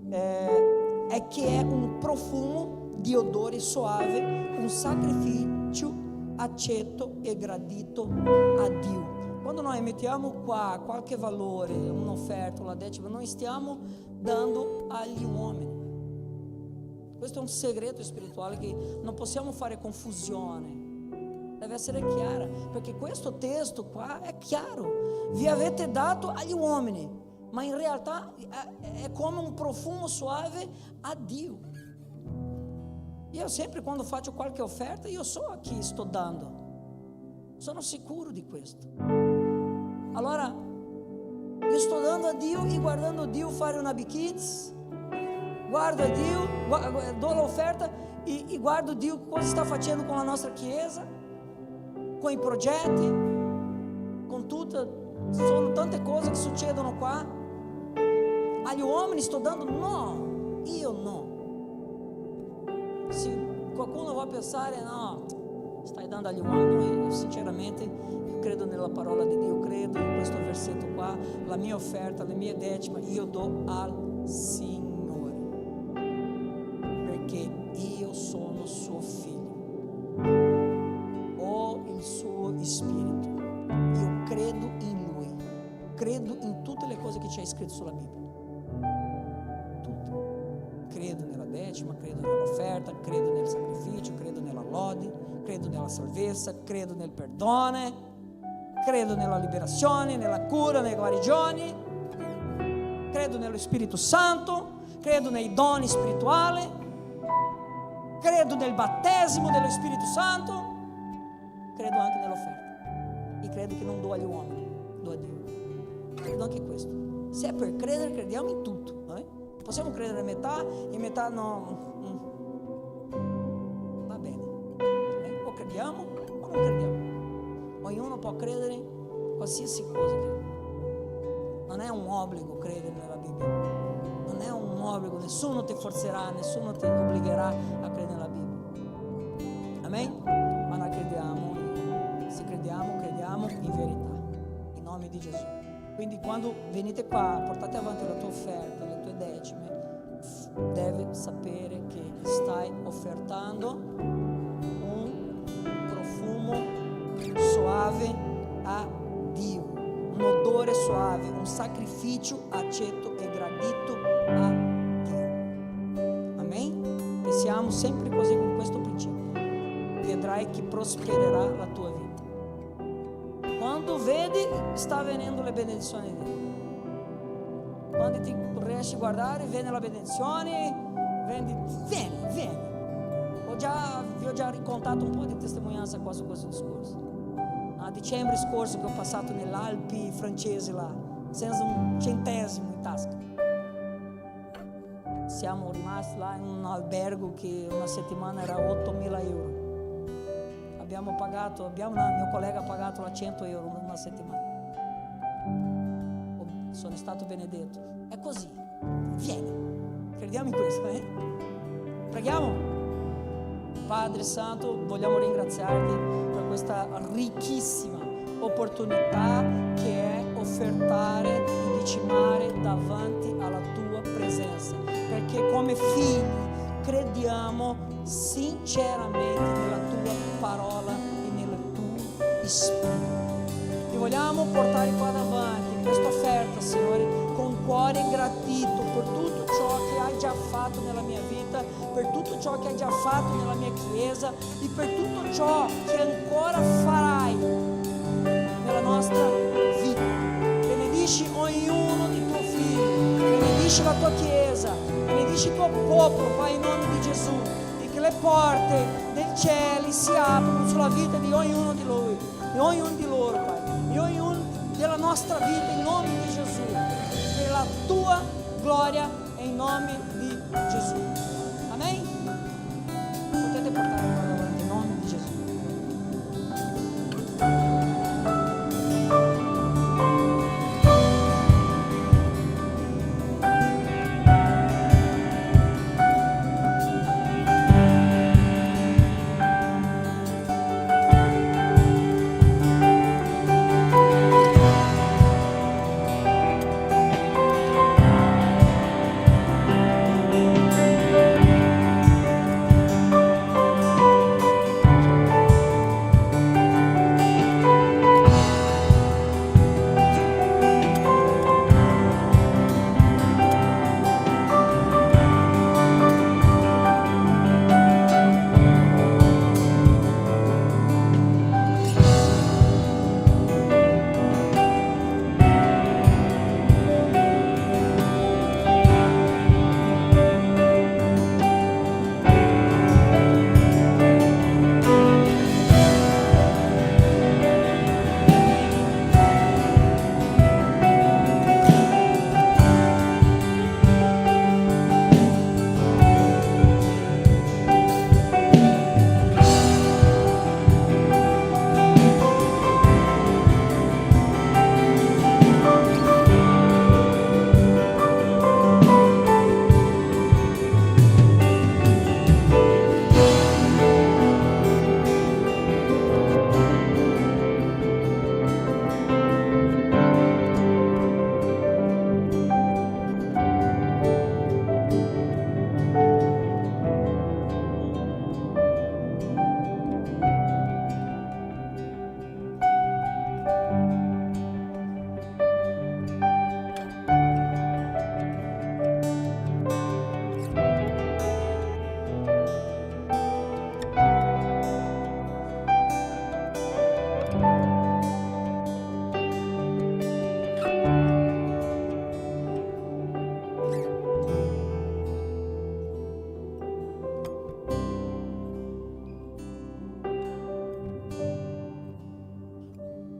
è che è un profumo di odore soave, un sacrificio accetto e gradito a Dio. Quando noi mettiamo qua qualche valore, un'offerta, una decima, noi stiamo dando agli uomini. Questo è un segreto spirituale che non possiamo fare confusione, deve essere chiara, perché questo testo qua è chiaro. Vi avete dato agli uomini, ma in realtà è come un profumo suave a Dio. Io sempre quando faccio qualche offerta, io so a chi sto dando, sono sicuro di questo. Allora io sto dando a Dio e guardando Dio fare una Big Kids, guardo a Dio, do l'offerta e guardo Dio cosa sta facendo con la nostra chiesa, con i progetti, con sono tante cose che succedono qua. Agli uomini sto dando? No, io no. Se qualcuno va a pensare, no, stai dando agli uomini, io sinceramente io credo nella parola di Dio, credo in questo versetto qua, la mia offerta, le mie decime, io do al Signore. Io sono suo figlio, ho il suo spirito, io credo in lui, credo in tutte le cose che c'è scritto sulla Bibbia, tutte. Credo nella decima, credo nell'offerta, credo nel sacrificio, credo nella lode, credo nella salvezza, credo nel perdono, credo nella liberazione, nella cura, nelle guarigioni. credo nello Spirito Santo, credo nei doni spirituali, credo nel battesimo dello Spirito Santo, credo anche nell'offerta e credo che non do agli uomini, do a Dio. Credo anche questo. Se è per credere, crediamo in tutto, no? Possiamo credere a metà e metà no. Va bene, o crediamo o non crediamo. Ognuno può credere in qualsiasi cosa. Non è un obbligo credere nella Bibbia, non è un obbligo, nessuno ti forzerà, nessuno ti obbligherà a credere nella Bibbia. Amen? Ma noi crediamo, se crediamo in verità, in nome di Gesù. Quindi quando venite qua, portate avanti la tua offerta, le tue decime, devi sapere che stai offertando un profumo soave a Dio, un odore soave, un sacrificio accetto e gradito a Dio. Amen? E siamo sempre così con questo principio. Vedrai che prospererà la tua vita. Quando vedi, sta venendo le benedizioni di Dio. Quando ti riesci a guardare, viene la benedizione, vieni. Vi ho già raccontato un po' di testimonianza qua su questo discorso. A dicembre scorso che ho passato nelle Alpi francesi là, senza un centesimo in tasca. Siamo rimasti là in un albergo che una settimana era 8.000 euro. Mio collega ha pagato la 100 euro una settimana. Sono stato benedetto. È così. Vieni. Crediamo in questo, Preghiamo. Padre Santo, vogliamo ringraziarti per questa ricchissima opportunità che è offertare e decimare davanti alla tua presenza, perché come figli crediamo sinceramente nella tua parola e nel tuo Spirito. Ti vogliamo portare qua davanti questa offerta, Signore, con cuore gratito per tutto ciò che hai già fatto nella mia vita, per tutto ciò che hai già fatto nella mia chiesa e per tutto ciò che ancora farai nella nostra vita. Benedici ognuno dei tuoi figli, benedici la tua chiesa, benedici il tuo popolo, Pai, in nome di Gesù, e che le porte del cielo si aprono sulla vita di ognuno di loro, Pai, di ognuno della nostra vita, in nome di Gesù, per la tua gloria e in nome di Gesù. Amen? Potete portare qua davanti in nome di Gesù.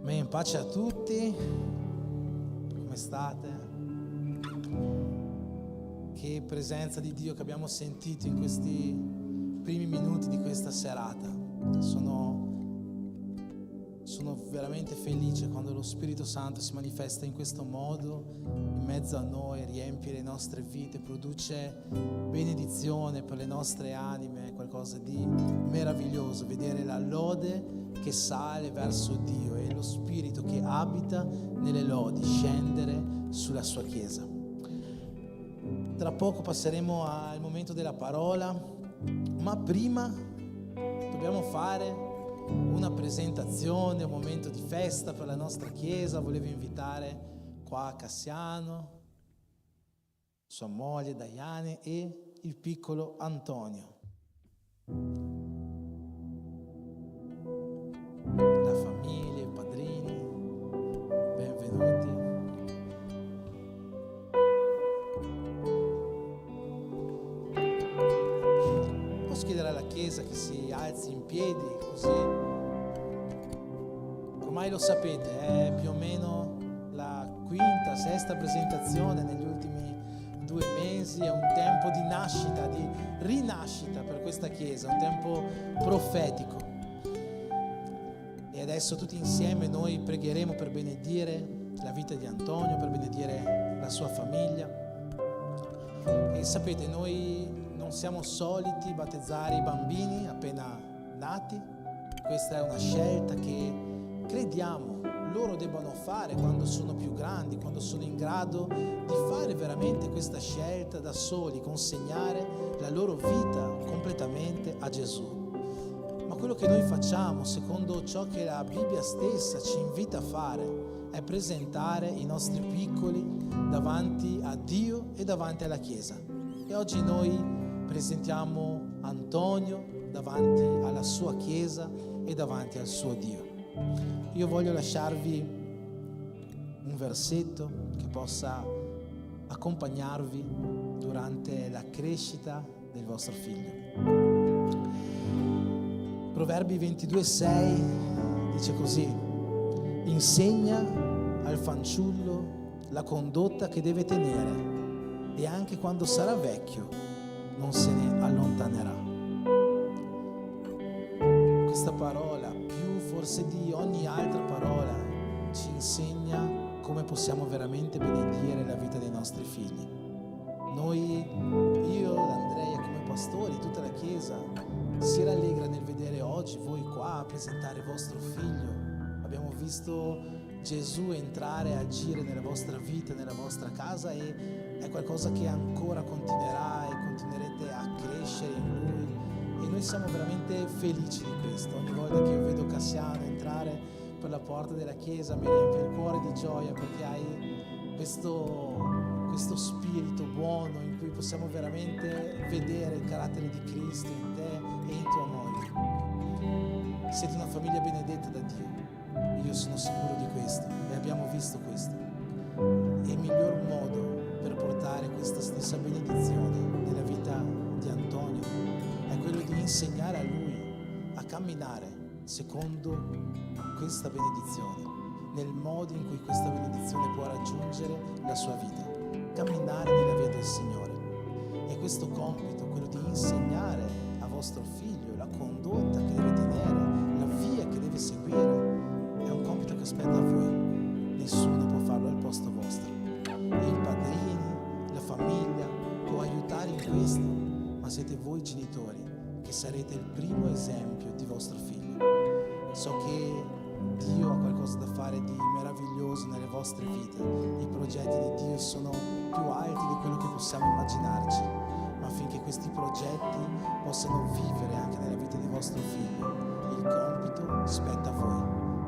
Amen. Pace a tutti. Come state? Che presenza di Dio che abbiamo sentito in questi primi minuti di questa serata. Sono veramente felice quando lo Spirito Santo si manifesta in questo modo in mezzo a noi, riempie le nostre vite, produce benedizione per le nostre anime. È qualcosa di meraviglioso vedere la lode che sale verso Dio e lo Spirito che abita nelle lodi scendere sulla sua Chiesa. Tra poco passeremo al momento della parola, ma prima dobbiamo fare una presentazione, un momento di festa per la nostra Chiesa. Volevo invitare qua Cassiano, sua moglie Daiane e il piccolo Antonio. La famiglia, i padrini, benvenuti. Posso chiedere alla Chiesa che si alzi in piedi, così ormai lo sapete, è più o meno la quinta, sesta presentazione negli ultimi 2 mesi. È un tempo di nascita, di rinascita per questa Chiesa, un tempo profetico. E adesso tutti insieme noi pregheremo per benedire la vita di Antonio, per benedire la sua famiglia. E sapete, noi non siamo soliti battezzare i bambini appena nati. Questa è una scelta che crediamo loro debbano fare quando sono più grandi, quando sono in grado di fare veramente questa scelta da soli, consegnare la loro vita completamente a Gesù. Ma quello che noi facciamo, secondo ciò che la Bibbia stessa ci invita a fare, è presentare i nostri piccoli davanti a Dio e davanti alla Chiesa. E oggi noi presentiamo Antonio davanti alla sua Chiesa e davanti al suo Dio. Io voglio lasciarvi un versetto che possa accompagnarvi durante la crescita del vostro figlio. Proverbi 22,6 dice così: insegna al fanciullo la condotta che deve tenere e anche quando sarà vecchio non se ne allontanerà. Questa parola, più forse di ogni altra parola, ci insegna come possiamo veramente benedire la vita dei nostri figli. Noi, io, Andrea, come pastori, tutta la Chiesa si rallegra nel vedere oggi voi qua a presentare vostro figlio. Abbiamo visto Gesù entrare e agire nella vostra vita, nella vostra casa, e è qualcosa che ancora continuerà e continuerete a crescere in Lui. E noi siamo veramente felici di questo. Ogni volta che io vedo Cassiano entrare per la porta della Chiesa mi riempie il cuore di gioia, perché hai questo spirito buono in cui possiamo veramente vedere il carattere di Cristo in te e in tua moglie. Siete una famiglia benedetta da Dio, io sono sicuro di questo e abbiamo visto questo. E il miglior modo per portare questa stessa benedizione nella vita di Antonio è quello di insegnare a lui a camminare secondo questa benedizione, nel modo in cui questa benedizione può raggiungere la sua vita, camminare nella via del Signore. E questo compito, quello di insegnare a vostro figlio la condotta che deve tenere, la via che deve seguire, è un compito che aspetta a voi. Nessuno può farlo al posto vostro. E i padrini, la famiglia può aiutare in questo, ma siete voi genitori che sarete il primo esempio di vostro figlio. So che Dio ha qualcosa da fare di meraviglioso nelle vostre vite. I progetti di Dio sono più alti di quello che possiamo immaginarci, ma affinché questi progetti possano vivere anche nella vita di vostro figlio, il compito spetta a voi.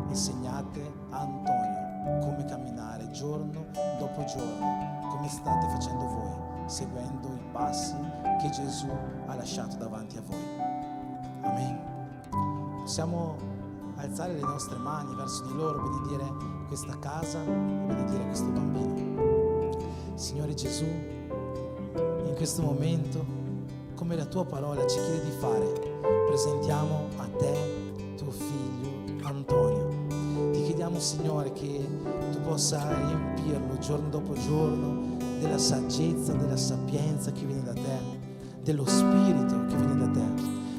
Insegnate a Antonio come camminare giorno dopo giorno, come state facendo voi, seguendo i passi che Gesù ha lasciato davanti a voi. Amen. Possiamo alzare le nostre mani verso di loro, benedire questa casa e benedire questo bambino. Signore Gesù, in questo momento, come la tua parola ci chiede di fare, presentiamo a te tuo figlio Antonio. Ti chiediamo, Signore, che Tu possa riempirlo giorno dopo giorno della saggezza, della sapienza che viene da Te, dello Spirito che viene da Te,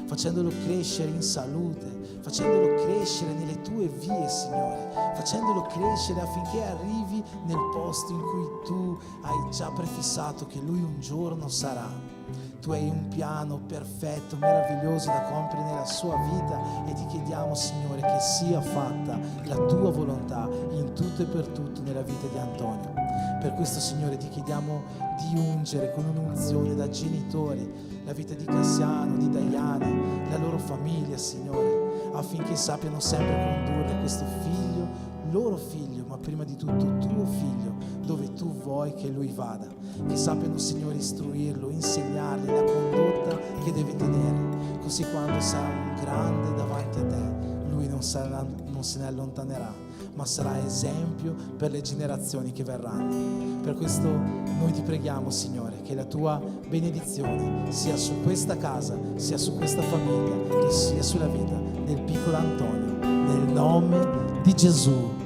facendolo crescere in salute, facendolo crescere nelle Tue vie, Signore, facendolo crescere affinché arrivi nel posto in cui Tu hai già prefissato che Lui un giorno sarà. Tu hai un piano perfetto, meraviglioso da compiere nella sua vita e ti chiediamo, Signore, che sia fatta la Tua volontà in tutto e per tutto nella vita di Antonio. Per questo, Signore, ti chiediamo di ungere con un'unzione da genitori la vita di Cassiano, di Diane, la loro famiglia, Signore, affinché sappiano sempre condurre questo figlio, loro figlio, ma prima di tutto tuo figlio, dove tu vuoi che lui vada. Che sappiano, Signore, istruirlo, insegnargli la condotta che deve tenere, così quando sarà un grande davanti a te, lui non se ne allontanerà, ma sarà esempio per le generazioni che verranno. Per questo noi ti preghiamo, Signore, che la tua benedizione sia su questa casa, sia su questa famiglia e sia sulla vita del piccolo Antonio, nel nome di Gesù.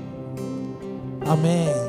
Amen.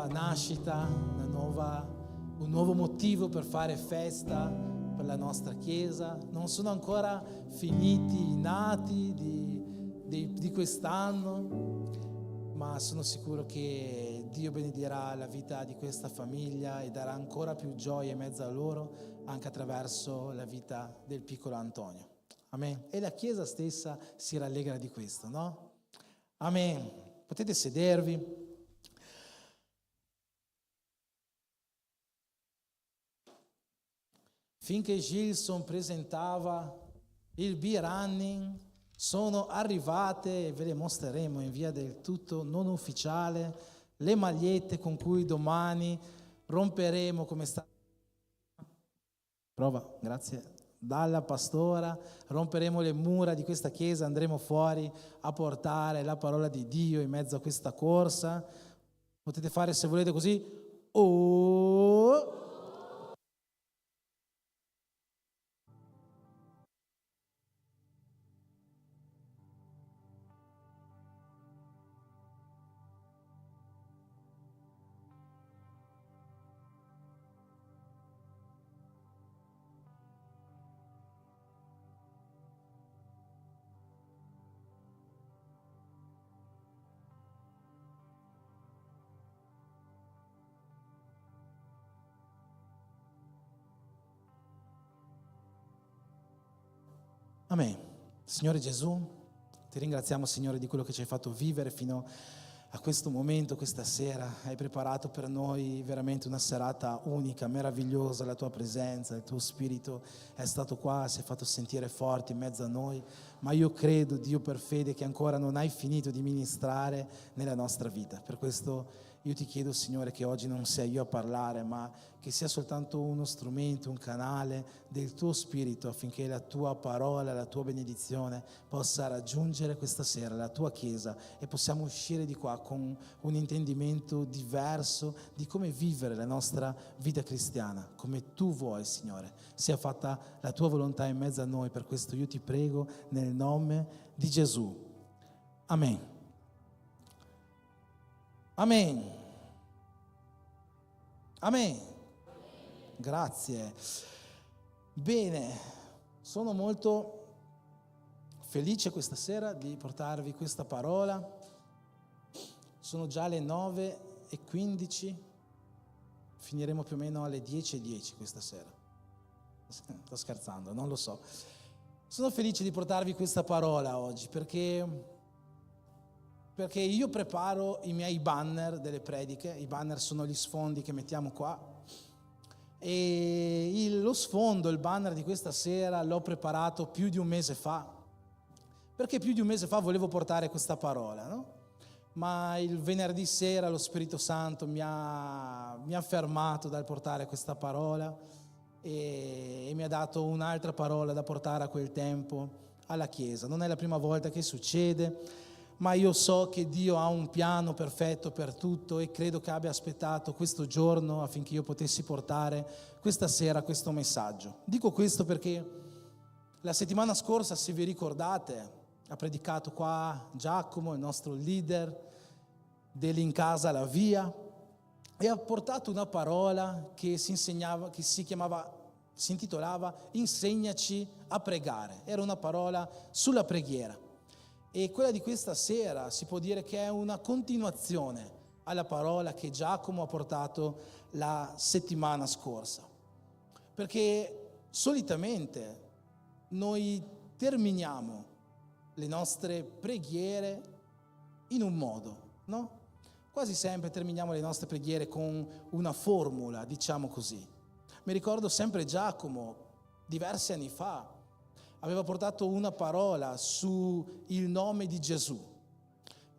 Nascita, un nuovo motivo per fare festa per la nostra Chiesa. Non sono ancora finiti i nati di quest'anno, ma sono sicuro che Dio benedirà la vita di questa famiglia e darà ancora più gioia in mezzo a loro, anche attraverso la vita del piccolo Antonio. Amen. E la Chiesa stessa si rallegra di questo, no? Amen. Potete sedervi. Finché Gilson presentava il B-Running, sono arrivate, e ve le mostreremo in via del tutto non ufficiale, le magliette con cui domani romperemo, come sta... Prova, grazie, dalla pastora, romperemo le mura di questa chiesa, andremo fuori a portare la parola di Dio in mezzo a questa corsa. Potete fare, se volete, così, oh! Amen. Signore Gesù, ti ringraziamo, Signore, di quello che ci hai fatto vivere fino a questo momento, questa sera. Hai preparato per noi veramente una serata unica, meravigliosa. La tua presenza, il tuo Spirito è stato qua, si è fatto sentire forte in mezzo a noi. Ma io credo, Dio, per fede, che ancora non hai finito di ministrare nella nostra vita. Per questo io ti chiedo, Signore, che oggi non sia io a parlare, ma che sia soltanto uno strumento, un canale del tuo Spirito, affinché la tua parola, la tua benedizione possa raggiungere questa sera la tua Chiesa e possiamo uscire di qua con un intendimento diverso di come vivere la nostra vita cristiana, come tu vuoi, Signore. Sia fatta la tua volontà in mezzo a noi. Per questo io ti prego nel nome di Gesù. Amen. Amen. Amen. Grazie. Bene, sono molto felice questa sera di portarvi questa parola. Sono già le 9:15, finiremo più o meno alle 10:10 questa sera. Sto scherzando, non lo so. Sono felice di portarvi questa parola oggi perché io preparo i miei banner delle prediche. I banner sono gli sfondi che mettiamo qua e lo sfondo, il banner di questa sera l'ho preparato più di un mese fa, perché più di un mese fa volevo portare questa parola, no? Ma il venerdì sera lo Spirito Santo mi ha fermato dal portare questa parola e mi ha dato un'altra parola da portare a quel tempo alla Chiesa. Non è la prima volta che succede, ma io so che Dio ha un piano perfetto per tutto e credo che abbia aspettato questo giorno affinché io potessi portare questa sera questo messaggio. Dico questo perché la settimana scorsa, se vi ricordate, ha predicato qua Giacomo, il nostro leader dell'In Casa La Via, e ha portato una parola che si intitolava Insegnaci a pregare. Era una parola sulla preghiera. E quella di questa sera si può dire che è una continuazione alla parola che Giacomo ha portato la settimana scorsa. Perché solitamente noi terminiamo le nostre preghiere in un modo, no? Quasi sempre terminiamo le nostre preghiere con una formula, diciamo così. Mi ricordo sempre Giacomo, diversi anni fa, aveva portato una parola su il nome di Gesù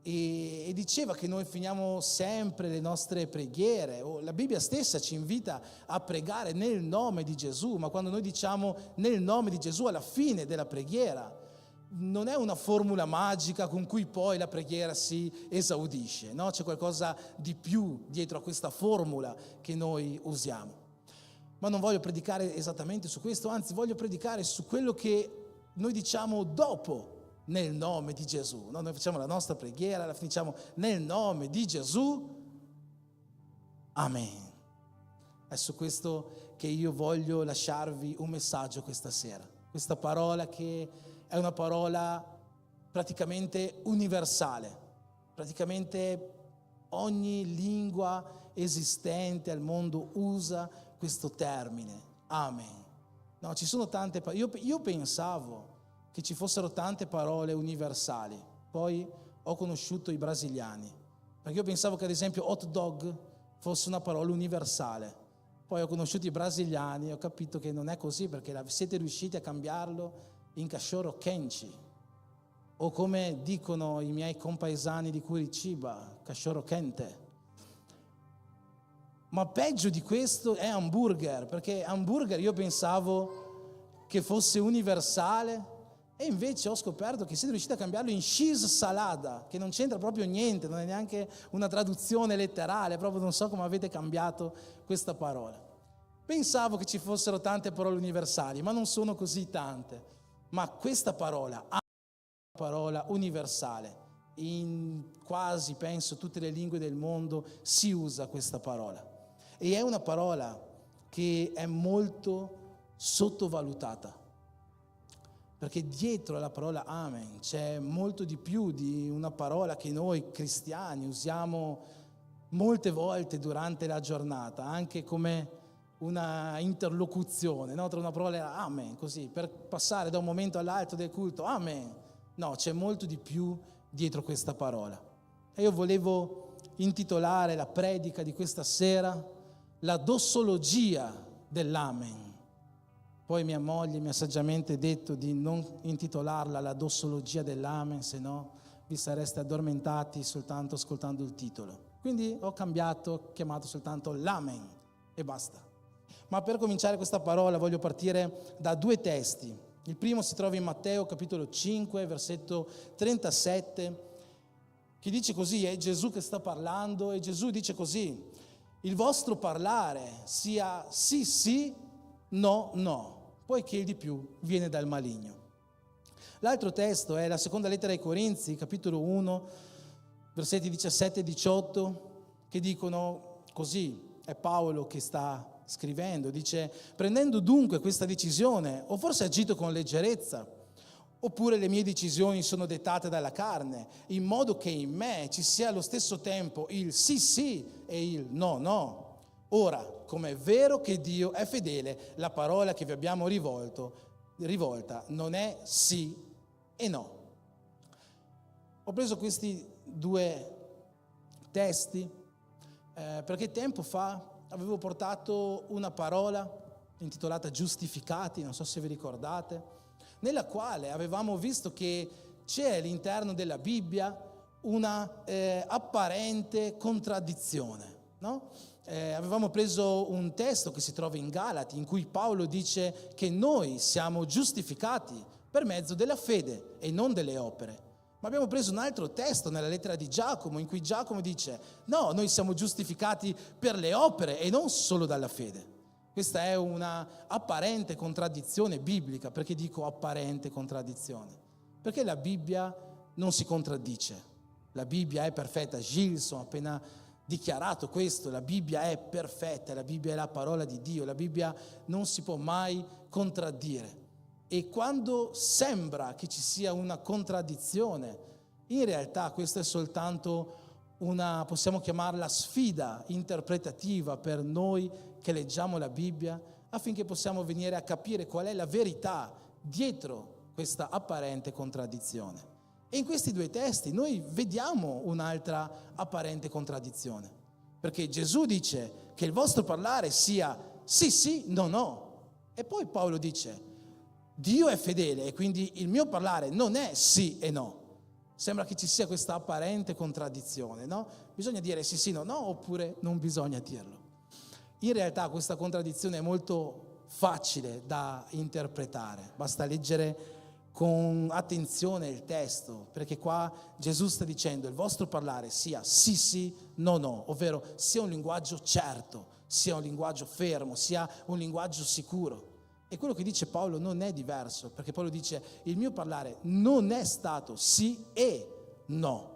e diceva che noi finiamo sempre le nostre preghiere, o la Bibbia stessa ci invita a pregare nel nome di Gesù, ma quando noi diciamo nel nome di Gesù alla fine della preghiera, non è una formula magica con cui poi la preghiera si esaudisce, no? C'è qualcosa di più dietro a questa formula che noi usiamo. Ma non voglio predicare esattamente su questo, anzi voglio predicare su quello che noi diciamo dopo nel nome di Gesù, no? Noi facciamo la nostra preghiera, la finisciamo nel nome di Gesù, amen. È su questo che io voglio lasciarvi un messaggio questa sera, questa parola che è una parola praticamente universale, praticamente ogni lingua esistente al mondo usa questo termine, amen. No, ci sono tante parole, io pensavo che ci fossero tante parole universali, poi ho conosciuto i brasiliani, perché io pensavo che ad esempio hot dog fosse una parola universale, poi ho conosciuto i brasiliani e ho capito che non è così, perché siete riusciti a cambiarlo in cachorro quente, o come dicono i miei compaesani di Curitiba, cachorro quente. Ma peggio di questo è hamburger, perché hamburger io pensavo che fosse universale e invece ho scoperto che siete riusciti a cambiarlo in cheese salada, che non c'entra proprio niente, non è neanche una traduzione letterale, proprio non so come avete cambiato questa parola. Pensavo che ci fossero tante parole universali, ma non sono così tante. Ma questa parola è una parola universale. In quasi, penso, tutte le lingue del mondo si usa questa parola. E è una parola che è molto sottovalutata. Perché dietro alla parola amen c'è molto di più di una parola che noi cristiani usiamo molte volte durante la giornata, anche come una interlocuzione, no? Tra una parola e amen, così, per passare da un momento all'altro del culto, amen. No, c'è molto di più dietro questa parola. E io volevo intitolare la predica di questa sera la dossologia dell'amen. Poi mia moglie mi ha saggiamente detto di non intitolarla la dossologia dell'amen, se no vi sareste addormentati soltanto ascoltando il titolo. Quindi ho chiamato soltanto l'amen e basta. Ma per cominciare questa parola voglio partire da due testi. Il primo si trova in Matteo capitolo 5, versetto 37, che dice così, è Gesù che sta parlando e Gesù dice così: il vostro parlare sia sì sì, no no, poiché il di più viene dal maligno. L'altro testo è la seconda lettera ai Corinzi, capitolo 1, versetti 17 e 18, che dicono così, è Paolo che sta scrivendo, dice: prendendo dunque questa decisione, ho forse agito con leggerezza, oppure le mie decisioni sono dettate dalla carne, in modo che in me ci sia allo stesso tempo il sì sì e il no no. Ora, come è vero che Dio è fedele, la parola che vi abbiamo rivolta non è sì e no. Ho preso questi due testi perché tempo fa avevo portato una parola intitolata Giustificati, non so se vi ricordate, nella quale avevamo visto che c'è all'interno della Bibbia una apparente contraddizione, no? Avevamo preso un testo che si trova in Galati, in cui Paolo dice che noi siamo giustificati per mezzo della fede e non delle opere. Ma abbiamo preso un altro testo nella lettera di Giacomo, in cui Giacomo dice: no, noi siamo giustificati per le opere e non solo dalla fede. Questa è una apparente contraddizione biblica. Perché dico apparente contraddizione? Perché la Bibbia non si contraddice. La Bibbia è perfetta. Gilson ha appena dichiarato questo: la Bibbia è perfetta, la Bibbia è la parola di Dio, la Bibbia non si può mai contraddire. E quando sembra che ci sia una contraddizione, in realtà questa è soltanto una, possiamo chiamarla, sfida interpretativa per noi che leggiamo la Bibbia, affinché possiamo venire a capire qual è la verità dietro questa apparente contraddizione. E in questi due testi noi vediamo un'altra apparente contraddizione, perché Gesù dice che il vostro parlare sia sì sì, no no, e poi Paolo dice: Dio è fedele e quindi il mio parlare non è sì e no. Sembra che ci sia questa apparente contraddizione, no? Bisogna dire sì sì, no no, oppure non bisogna dirlo. In realtà questa contraddizione è molto facile da interpretare, basta leggere con attenzione il testo, perché qua Gesù sta dicendo: il vostro parlare sia sì sì, no no, ovvero sia un linguaggio certo, sia un linguaggio fermo, sia un linguaggio sicuro. E quello che dice Paolo non è diverso, perché Paolo dice: il mio parlare non è stato sì e no.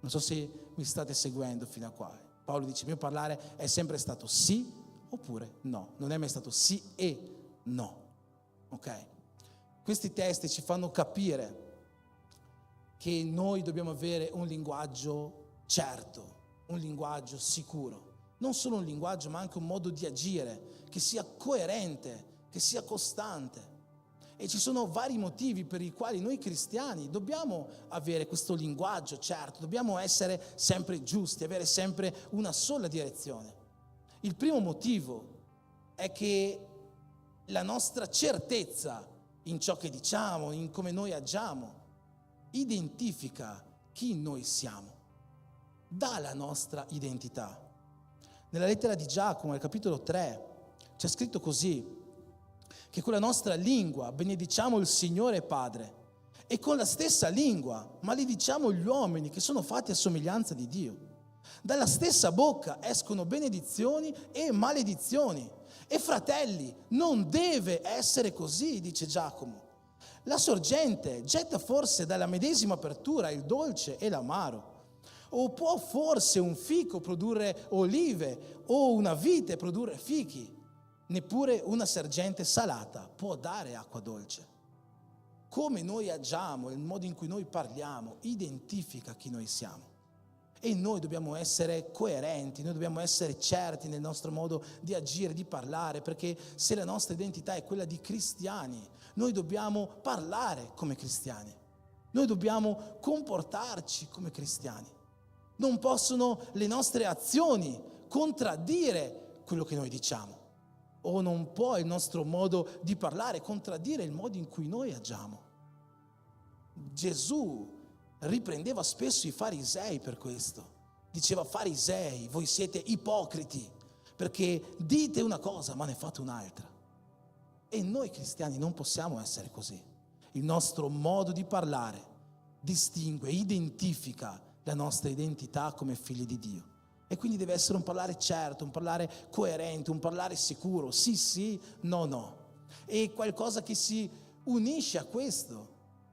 Non so se mi state seguendo fino a qua. Paolo dice: il mio parlare è sempre stato sì oppure no, non è mai stato sì e no. Ok? Questi testi ci fanno capire che noi dobbiamo avere un linguaggio certo, un linguaggio sicuro. Non solo un linguaggio, ma anche un modo di agire che sia coerente, che sia costante. E ci sono vari motivi per i quali noi cristiani dobbiamo avere questo linguaggio certo, dobbiamo essere sempre giusti, avere sempre una sola direzione. Il primo motivo è che la nostra certezza in ciò che diciamo, in come noi agiamo, identifica chi noi siamo, dà la nostra identità. Nella lettera di Giacomo, al capitolo 3, c'è scritto così: che con la nostra lingua benediciamo il Signore Padre e con la stessa lingua malediciamo gli uomini che sono fatti a somiglianza di Dio. Dalla stessa bocca escono benedizioni e maledizioni. E fratelli, non deve essere così, dice Giacomo. La sorgente getta forse dalla medesima apertura il dolce e l'amaro? O può forse un fico produrre olive o una vite produrre fichi? Neppure una sorgente salata può dare acqua dolce. Come noi agiamo, il modo in cui noi parliamo, identifica chi noi siamo. E noi dobbiamo essere coerenti, noi dobbiamo essere certi nel nostro modo di agire, di parlare, perché se la nostra identità è quella di cristiani, noi dobbiamo parlare come cristiani, noi dobbiamo comportarci come cristiani. Non possono le nostre azioni contraddire quello che noi diciamo, o non può il nostro modo di parlare contraddire il modo in cui noi agiamo. Gesù riprendeva spesso i farisei per questo. Diceva: farisei, voi siete ipocriti, perché dite una cosa ma ne fate un'altra. E noi cristiani non possiamo essere così. Il nostro modo di parlare distingue, identifica la nostra identità come figli di Dio. E quindi deve essere un parlare certo, un parlare coerente, un parlare sicuro, sì sì, no no. E qualcosa che si unisce a questo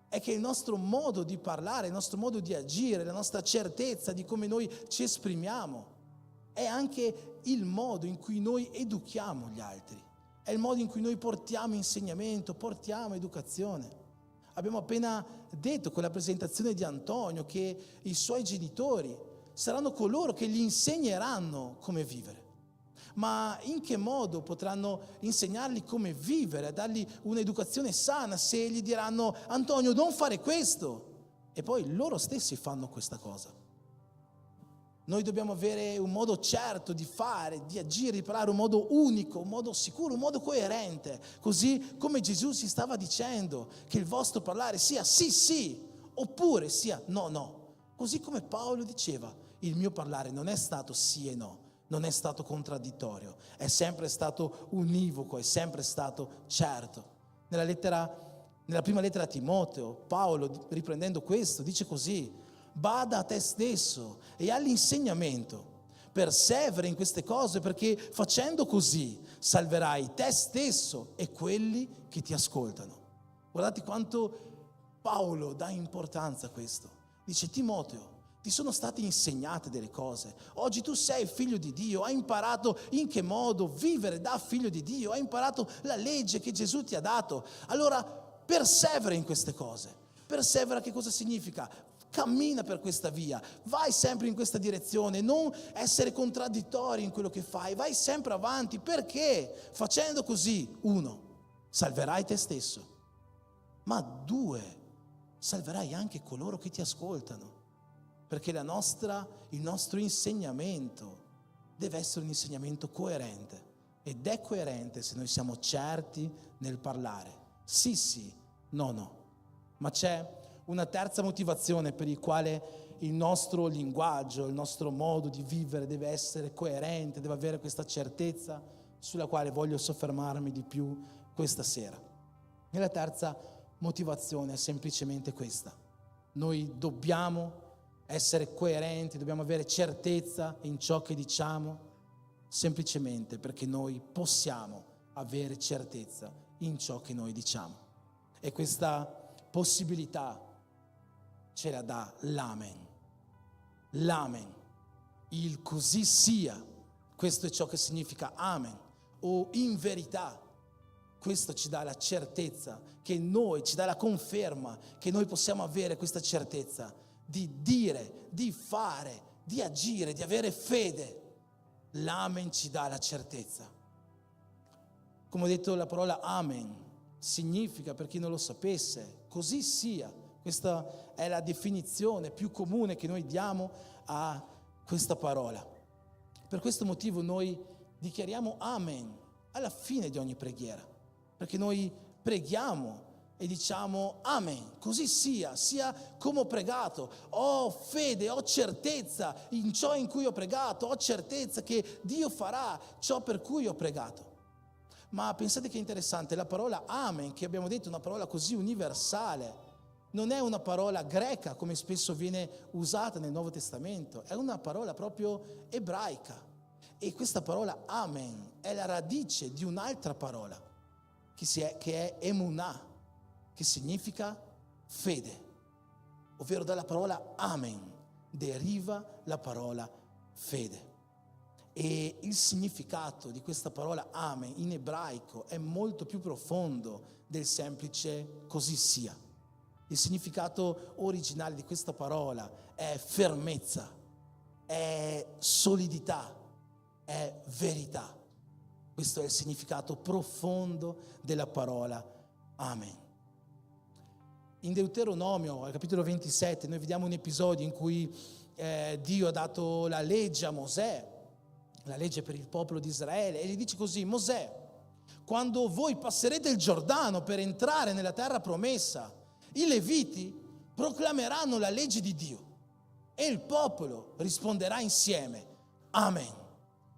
è che il nostro modo di parlare, il nostro modo di agire, la nostra certezza di come noi ci esprimiamo, è anche il modo in cui noi educhiamo gli altri, è il modo in cui noi portiamo insegnamento, portiamo educazione. Abbiamo appena detto con la presentazione di Antonio che i suoi genitori saranno coloro che gli insegneranno come vivere. Ma in che modo potranno insegnargli come vivere, dargli un'educazione sana, se gli diranno: Antonio, non fare questo, e poi loro stessi fanno questa cosa? Noi dobbiamo avere un modo certo di fare, di agire, di parlare, un modo unico, un modo sicuro, un modo coerente, così come Gesù ci stava dicendo che il vostro parlare sia sì sì, oppure sia no. Così come Paolo diceva, il mio parlare non è stato sì e no, non è stato contraddittorio, è sempre stato univoco, è sempre stato certo. Nella prima lettera a Timoteo, Paolo, riprendendo questo, dice così: bada a te stesso e all'insegnamento, persevera in queste cose, perché facendo così salverai te stesso e quelli che ti ascoltano. Guardate quanto Paolo dà importanza a questo. Dice: Timoteo, ti sono state insegnate delle cose. Oggi tu sei figlio di Dio, hai imparato in che modo vivere da figlio di Dio, hai imparato la legge che Gesù ti ha dato. Allora persevera in queste cose. Persevera che cosa significa? Cammina per questa via, vai sempre in questa direzione, non essere contraddittori in quello che fai, vai sempre avanti, perché facendo così, 1, salverai te stesso, ma 2, salverai anche coloro che ti ascoltano. Perché il nostro insegnamento deve essere un insegnamento coerente, ed è coerente se noi siamo certi nel parlare. Sì, no. Ma c'è una terza motivazione per il quale il nostro linguaggio, il nostro modo di vivere deve essere coerente, deve avere questa certezza, sulla quale voglio soffermarmi di più questa sera. E la terza motivazione è semplicemente questa: noi dobbiamo essere coerenti, dobbiamo avere certezza in ciò che diciamo, semplicemente perché noi possiamo avere certezza in ciò che noi diciamo. E questa possibilità ce la dà l'Amen. L'Amen, il così sia, questo è ciò che significa Amen, o in verità. Questo ci dà la certezza che noi, ci dà la conferma che noi possiamo avere questa certezza di dire, di fare, di agire, di avere fede. L'Amen ci dà la certezza. Come ho detto, la parola Amen significa, per chi non lo sapesse, così sia. Questa è la definizione più comune che noi diamo a questa parola. Per questo motivo noi dichiariamo Amen alla fine di ogni preghiera, perché noi preghiamo e diciamo Amen, così sia come ho pregato. Ho fede, ho certezza in ciò in cui ho pregato, ho certezza che Dio farà ciò per cui ho pregato. Ma pensate che interessante, la parola Amen, che abbiamo detto è una parola così universale, non è una parola greca come spesso viene usata nel Nuovo Testamento, è una parola proprio ebraica. E questa parola Amen è la radice di un'altra parola che è emunah, che significa fede, ovvero dalla parola Amen deriva la parola fede. E il significato di questa parola Amen in ebraico è molto più profondo del semplice così sia. Il significato originale di questa parola è fermezza, è solidità, è verità. Questo è il significato profondo della parola Amen. In Deuteronomio, al capitolo 27, noi vediamo un episodio in cui Dio ha dato la legge a Mosè, la legge per il popolo di Israele, e gli dice così: Mosè, quando voi passerete il Giordano per entrare nella terra promessa, i Leviti proclameranno la legge di Dio e il popolo risponderà insieme Amen.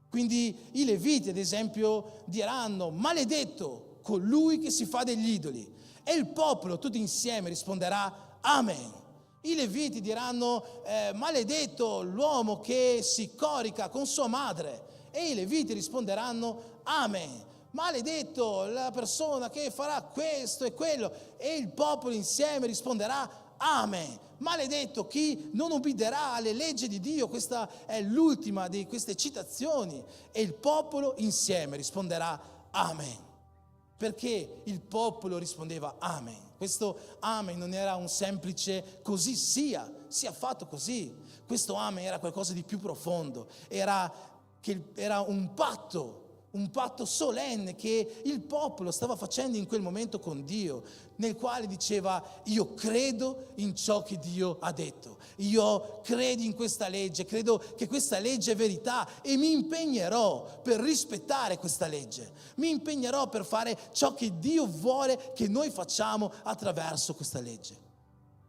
Quindi i Leviti, ad esempio, diranno: maledetto colui che si fa degli idoli, e il popolo tutto insieme risponderà Amen. I Leviti diranno maledetto l'uomo che si corica con sua madre, e i Leviti risponderanno Amen. Maledetto la persona che farà questo e quello, e il popolo insieme risponderà Amen. Maledetto chi non ubbidirà alle leggi di Dio. Questa è l'ultima di queste citazioni, e il popolo insieme risponderà Amen. Perché il popolo rispondeva Amen. Questo Amen non era un semplice così sia fatto così. Questo Amen era qualcosa di più profondo, era un patto solenne che il popolo stava facendo in quel momento con Dio, nel quale diceva: io credo in ciò che Dio ha detto, io credo in questa legge, credo che questa legge è verità, e mi impegnerò per rispettare questa legge, mi impegnerò per fare ciò che Dio vuole che noi facciamo attraverso questa legge.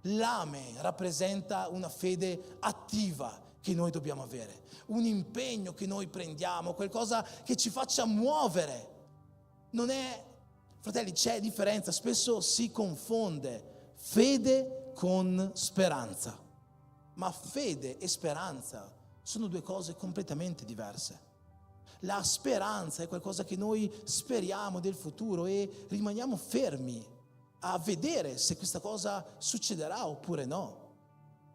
L'ame rappresenta una fede attiva che noi dobbiamo avere, un impegno che noi prendiamo, qualcosa che ci faccia muovere. Non è, fratelli, c'è differenza, spesso si confonde fede con speranza, ma fede e speranza sono due cose completamente diverse. La speranza è qualcosa che noi speriamo del futuro e rimaniamo fermi a vedere se questa cosa succederà oppure no.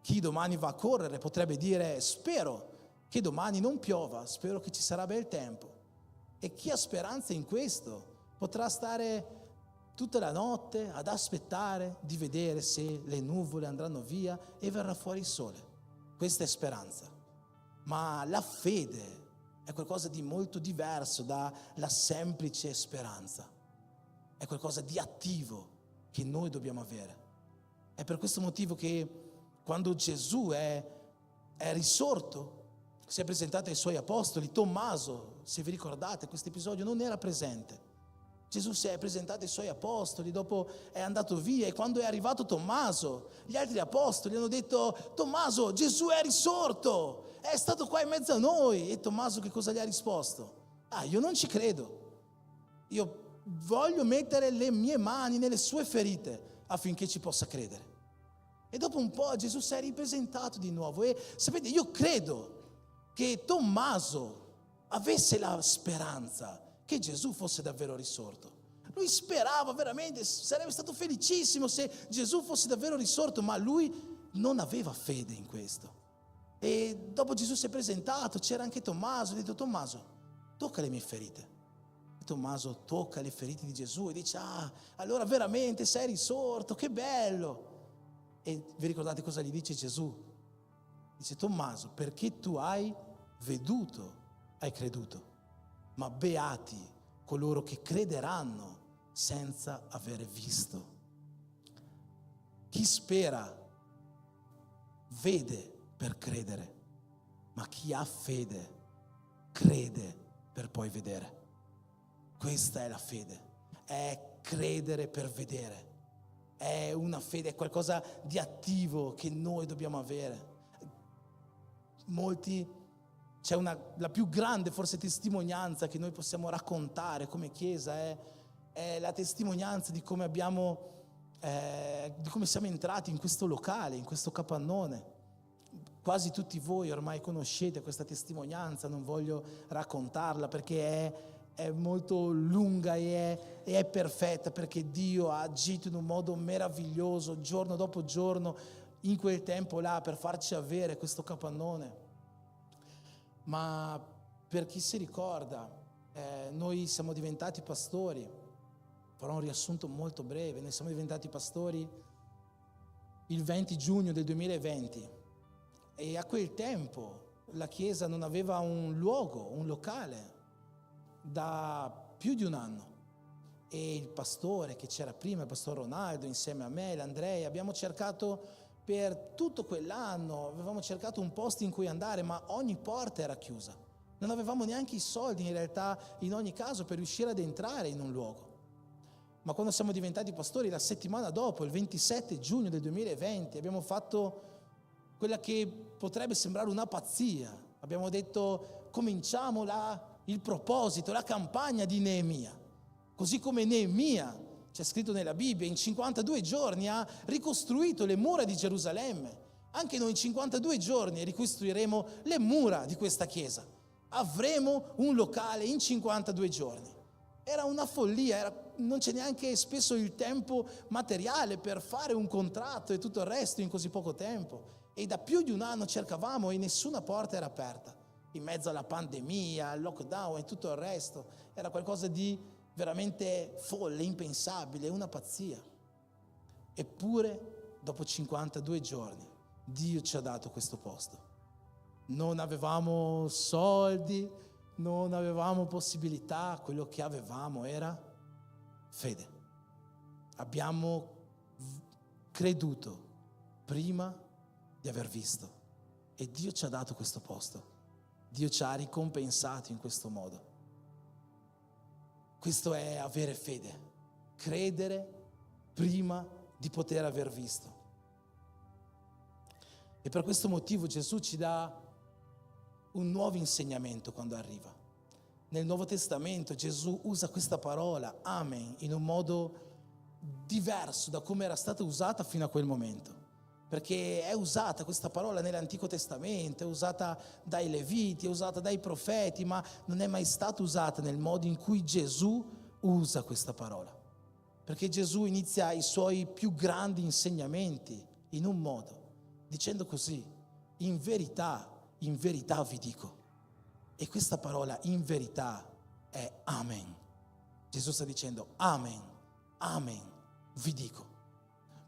Chi domani va a correre potrebbe dire: spero che domani non piova, spero che ci sarà bel tempo. E chi ha speranza in questo potrà stare tutta la notte ad aspettare di vedere se le nuvole andranno via e verrà fuori il sole. Questa è speranza. Ma la fede è qualcosa di molto diverso dalla semplice speranza. È qualcosa di attivo che noi dobbiamo avere. È per questo motivo che quando Gesù è risorto, si è presentato ai suoi apostoli, Tommaso, se vi ricordate questo episodio, non era presente. Gesù si è presentato ai suoi apostoli, dopo è andato via e quando è arrivato Tommaso, gli altri apostoli hanno detto: Tommaso, Gesù è risorto, è stato qua in mezzo a noi. E Tommaso che cosa gli ha risposto? Io non ci credo, io voglio mettere le mie mani nelle sue ferite affinché ci possa credere. E dopo un po' Gesù si è ripresentato di nuovo e sapete, io credo che Tommaso avesse la speranza che Gesù fosse davvero risorto. Lui sperava veramente, sarebbe stato felicissimo se Gesù fosse davvero risorto, ma lui non aveva fede in questo. E dopo Gesù si è presentato, c'era anche Tommaso, ha detto: Tommaso, tocca le mie ferite. E Tommaso tocca le ferite di Gesù e dice: allora veramente sei risorto, che bello. E vi ricordate cosa gli dice Gesù? Dice: Tommaso, perché tu hai veduto, hai creduto. Ma beati coloro che crederanno senza avere visto. Chi spera vede per credere, ma chi ha fede crede per poi vedere. Questa è la fede, è credere per vedere. È una fede, è qualcosa di attivo che noi dobbiamo avere. La più grande forse testimonianza che noi possiamo raccontare come Chiesa è la testimonianza di come di come siamo entrati in questo locale, in questo capannone. Quasi tutti voi ormai conoscete questa testimonianza, non voglio raccontarla perché è molto lunga e è perfetta, perché Dio ha agito in un modo meraviglioso giorno dopo giorno in quel tempo là per farci avere questo capannone. Ma per chi si ricorda, noi siamo diventati pastori, farò un riassunto molto breve, noi siamo diventati pastori il 20 giugno del 2020 e a quel tempo la Chiesa non aveva un luogo, un locale da più di un anno e il pastore che c'era prima, il pastor Ronaldo, insieme a me, l'Andrea, abbiamo cercato per tutto quell'anno, avevamo cercato un posto in cui andare, ma ogni porta era chiusa. Non avevamo neanche i soldi in realtà, in ogni caso, per riuscire ad entrare in un luogo. Ma quando siamo diventati pastori, la settimana dopo, il 27 giugno del 2020, abbiamo fatto quella che potrebbe sembrare una pazzia. Abbiamo detto: cominciamo il proposito, la campagna di Neemia. Così come Neemia, c'è scritto nella Bibbia, in 52 giorni ha ricostruito le mura di Gerusalemme. Anche noi in 52 giorni ricostruiremo le mura di questa chiesa. Avremo un locale in 52 giorni. Era una follia, non c'è neanche spesso il tempo materiale per fare un contratto e tutto il resto in così poco tempo. E da più di un anno cercavamo e nessuna porta era aperta. In mezzo alla pandemia, al lockdown e tutto il resto. Era qualcosa di veramente folle, impensabile, una pazzia. Eppure, dopo 52 giorni, Dio ci ha dato questo posto. Non avevamo soldi, non avevamo possibilità, quello che avevamo era fede. Abbiamo creduto prima di aver visto e Dio ci ha dato questo posto. Dio ci ha ricompensato in questo modo. Questo è avere fede, credere prima di poter aver visto. E per questo motivo Gesù ci dà un nuovo insegnamento quando arriva. Nel Nuovo Testamento Gesù usa questa parola, amen, in un modo diverso da come era stata usata fino a quel momento. Perché è usata questa parola nell'Antico Testamento, è usata dai Leviti, è usata dai profeti, ma non è mai stata usata nel modo in cui Gesù usa questa parola. Perché Gesù inizia i suoi più grandi insegnamenti in un modo, dicendo così: in verità vi dico. E questa parola in verità è amen. Gesù sta dicendo amen, amen, vi dico.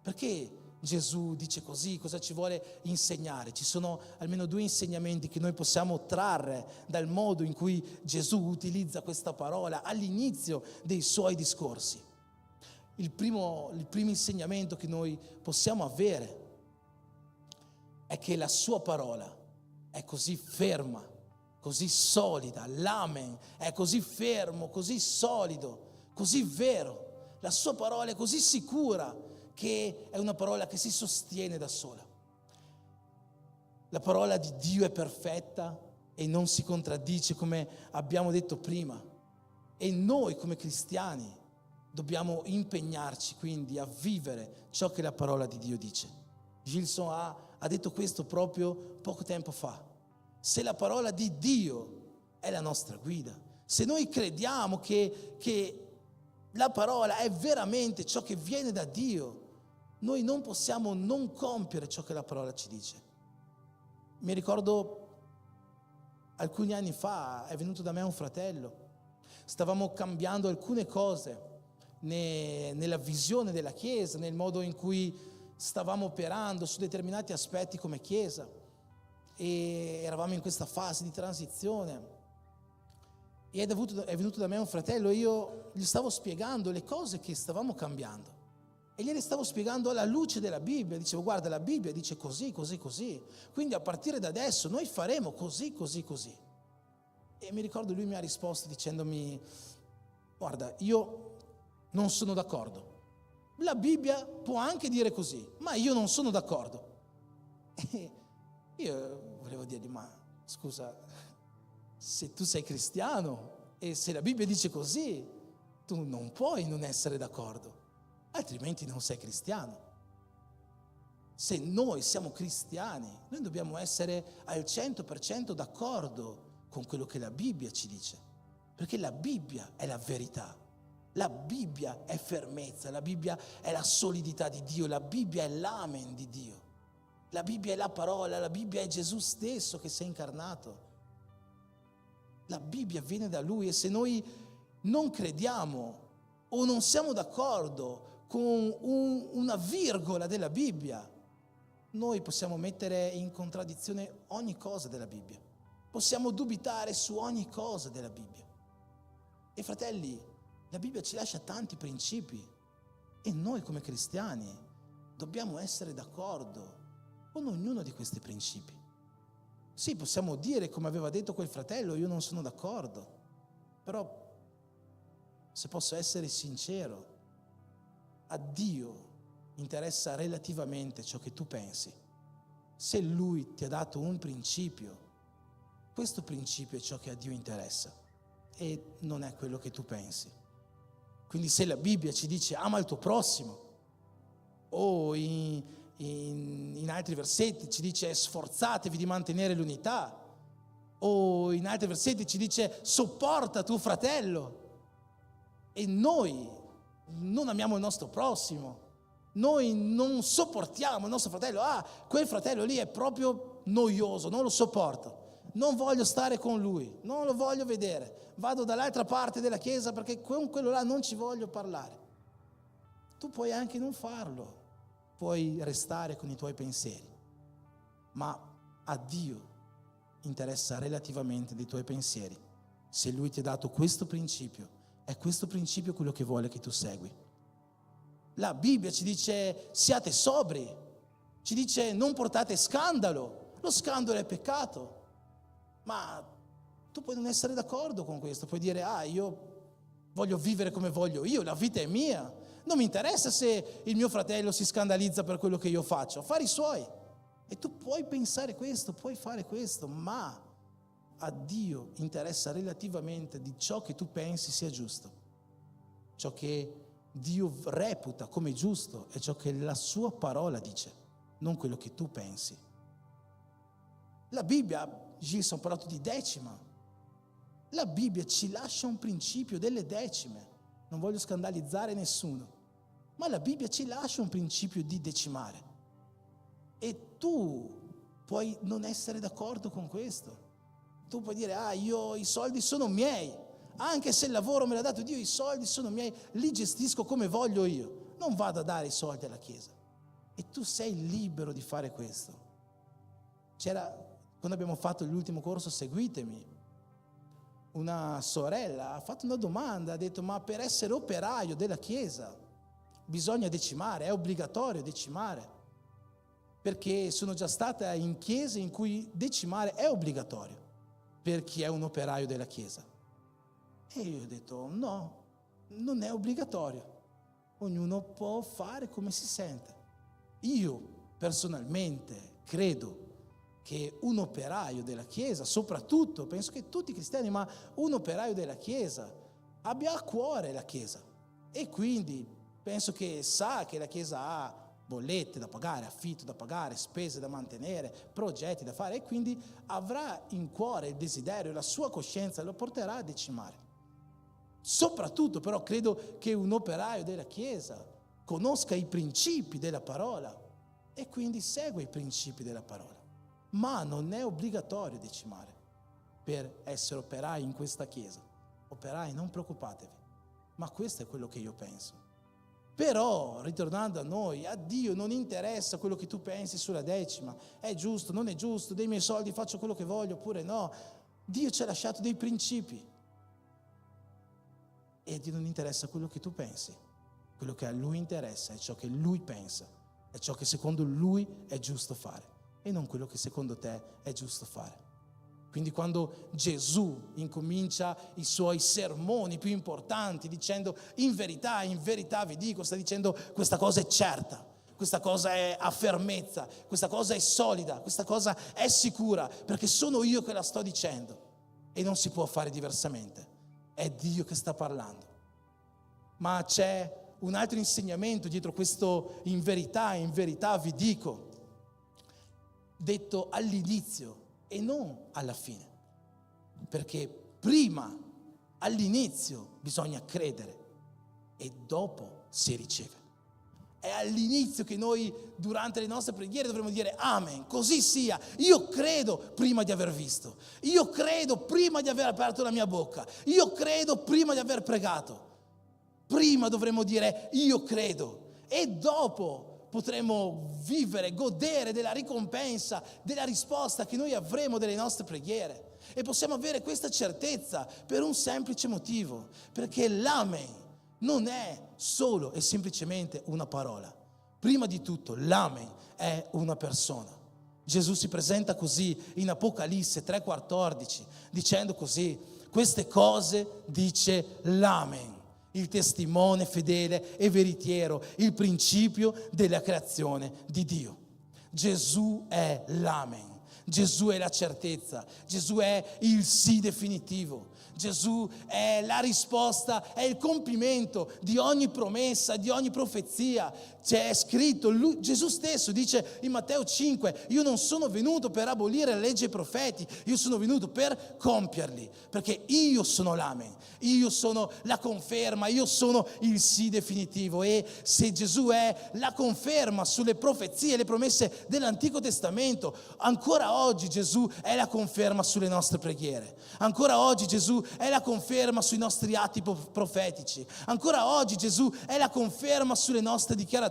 Perché Gesù dice così? Cosa ci vuole insegnare? Ci sono almeno 2 insegnamenti che noi possiamo trarre dal modo in cui Gesù utilizza questa parola all'inizio dei suoi discorsi. Il primo insegnamento che noi possiamo avere è che la sua parola è così ferma, così solida, l'amen è così fermo, così solido, così vero. La sua parola è così sicura che è una parola che si sostiene da sola. La parola di Dio è perfetta e non si contraddice, come abbiamo detto prima. E noi come cristiani dobbiamo impegnarci quindi a vivere ciò che la parola di Dio dice. Gilson ha detto questo proprio poco tempo fa. Se la parola di Dio è la nostra guida, se noi crediamo che la parola è veramente ciò che viene da Dio, noi non possiamo non compiere ciò che la parola ci dice. Mi ricordo alcuni anni fa è venuto da me un fratello, stavamo cambiando alcune cose nella visione della Chiesa, nel modo in cui stavamo operando su determinati aspetti come Chiesa, e eravamo in questa fase di transizione. Ed è venuto da me un fratello e io gli stavo spiegando le cose che stavamo cambiando e gliele stavo spiegando alla luce della Bibbia. Dicevo: guarda, la Bibbia dice così, così, così, quindi a partire da adesso noi faremo così, così, così. E mi ricordo lui mi ha risposto dicendomi: guarda, io non sono d'accordo, la Bibbia può anche dire così, ma io non sono d'accordo. E io volevo dirgli: ma scusa, se tu sei cristiano e se la Bibbia dice così, tu non puoi non essere d'accordo, altrimenti non sei cristiano. Se noi siamo cristiani, noi dobbiamo essere al 100% d'accordo con quello che la Bibbia ci dice, perché la Bibbia è la verità, la Bibbia è fermezza, la Bibbia è la solidità di Dio, la Bibbia è l'amen di Dio, la Bibbia è la parola, la Bibbia è Gesù stesso che si è incarnato. La Bibbia viene da Lui, e se noi non crediamo o non siamo d'accordo con una virgola della Bibbia, noi possiamo mettere in contraddizione ogni cosa della Bibbia, possiamo dubitare su ogni cosa della Bibbia. E fratelli, la Bibbia ci lascia tanti principi e noi come cristiani dobbiamo essere d'accordo con ognuno di questi principi. Sì, possiamo dire, come aveva detto quel fratello: io non sono d'accordo, però se posso essere sincero, a Dio interessa relativamente ciò che tu pensi. Se Lui ti ha dato un principio, questo principio è ciò che a Dio interessa e non è quello che tu pensi. Quindi se la Bibbia ci dice ama il tuo prossimo, o in altri versetti ci dice sforzatevi di mantenere l'unità, o in altri versetti ci dice sopporta tuo fratello, e noi non amiamo il nostro prossimo, noi non sopportiamo il nostro fratello, quel fratello lì è proprio noioso, non lo sopporto, non voglio stare con lui, non lo voglio vedere, vado dall'altra parte della chiesa perché con quello là non ci voglio parlare. Tu puoi anche non farlo, puoi restare con i tuoi pensieri, ma a Dio interessa relativamente dei tuoi pensieri. Se Lui ti ha dato questo principio, è questo principio quello che vuole che tu segui. La Bibbia ci dice siate sobri, ci dice non portate scandalo, lo scandalo è peccato, ma tu puoi non essere d'accordo con questo, puoi dire io voglio vivere come voglio io, la vita è mia, non mi interessa se il mio fratello si scandalizza per quello che io faccio, affari suoi. E tu puoi pensare questo, puoi fare questo, ma a Dio interessa relativamente di ciò che tu pensi sia giusto. Ciò che Dio reputa come giusto è ciò che la sua parola dice, non quello che tu pensi. La Bibbia, Gilson ha parlato di decima, la Bibbia ci lascia un principio delle decime. Non voglio scandalizzare nessuno, ma la Bibbia ci lascia un principio di decimare. E tu puoi non essere d'accordo con questo. Tu puoi dire, io i soldi sono miei, anche se il lavoro me l'ha dato Dio, i soldi sono miei, li gestisco come voglio io, non vado a dare i soldi alla Chiesa. E tu sei libero di fare questo. Quando abbiamo fatto l'ultimo corso Seguitemi, una sorella ha fatto una domanda, ha detto, ma per essere operaio della Chiesa bisogna decimare, è obbligatorio decimare? Perché sono già stata in chiese in cui decimare è obbligatorio per chi è un operaio della Chiesa. E io ho detto, no, non è obbligatorio, ognuno può fare come si sente. Io personalmente credo che un operaio della Chiesa, soprattutto, penso che tutti i cristiani, ma un operaio della Chiesa abbia a cuore la Chiesa, e quindi penso che sa che la Chiesa ha bollette da pagare, affitto da pagare, spese da mantenere, progetti da fare, e quindi avrà in cuore il desiderio, la sua coscienza lo porterà a decimare. Soprattutto però credo che un operaio della Chiesa conosca i principi della parola e quindi segua i principi della parola. Ma non è obbligatorio decimare per essere operai in questa Chiesa. Operai, non preoccupatevi, ma questo è quello che io penso. Però, ritornando a noi, a Dio non interessa quello che tu pensi sulla decima, è giusto, non è giusto, dei miei soldi faccio quello che voglio oppure no. Dio ci ha lasciato dei principi e a Dio non interessa quello che tu pensi. Quello che a Lui interessa è ciò che Lui pensa, è ciò che secondo Lui è giusto fare e non quello che secondo te è giusto fare. Quindi quando Gesù incomincia i suoi sermoni più importanti dicendo in verità vi dico, sta dicendo questa cosa è certa, questa cosa ha fermezza, questa cosa è solida, questa cosa è sicura, perché sono io che la sto dicendo e non si può fare diversamente. È Dio che sta parlando. Ma c'è un altro insegnamento dietro questo in verità vi dico, detto all'inizio e non alla fine, perché prima, all'inizio, bisogna credere e dopo si riceve. È all'inizio che noi durante le nostre preghiere dovremo dire amen, così sia. Io credo prima di aver visto, io credo prima di aver aperto la mia bocca, io credo prima di aver pregato. Prima dovremo dire io credo e dopo potremo vivere, godere della ricompensa, della risposta che noi avremo delle nostre preghiere. E possiamo avere questa certezza per un semplice motivo, perché l'amen non è solo e semplicemente una parola. Prima di tutto, l'amen è una persona. Gesù si presenta così in Apocalisse 3,14, dicendo così, queste cose dice l'amen, il testimone fedele e veritiero, il principio della creazione di Dio. Gesù è l'amen, Gesù è la certezza, Gesù è il sì definitivo, Gesù è la risposta, è il compimento di ogni promessa, di ogni profezia. C'è scritto, Gesù stesso dice in Matteo 5, io non sono venuto per abolire la legge e i profeti, io sono venuto per compierli, perché io sono l'amen, io sono la conferma, io sono il sì definitivo. E se Gesù è la conferma sulle profezie e le promesse dell'Antico Testamento, ancora oggi Gesù è la conferma sulle nostre preghiere, ancora oggi Gesù è la conferma sui nostri atti profetici, ancora oggi Gesù è la conferma sulle nostre dichiarazioni,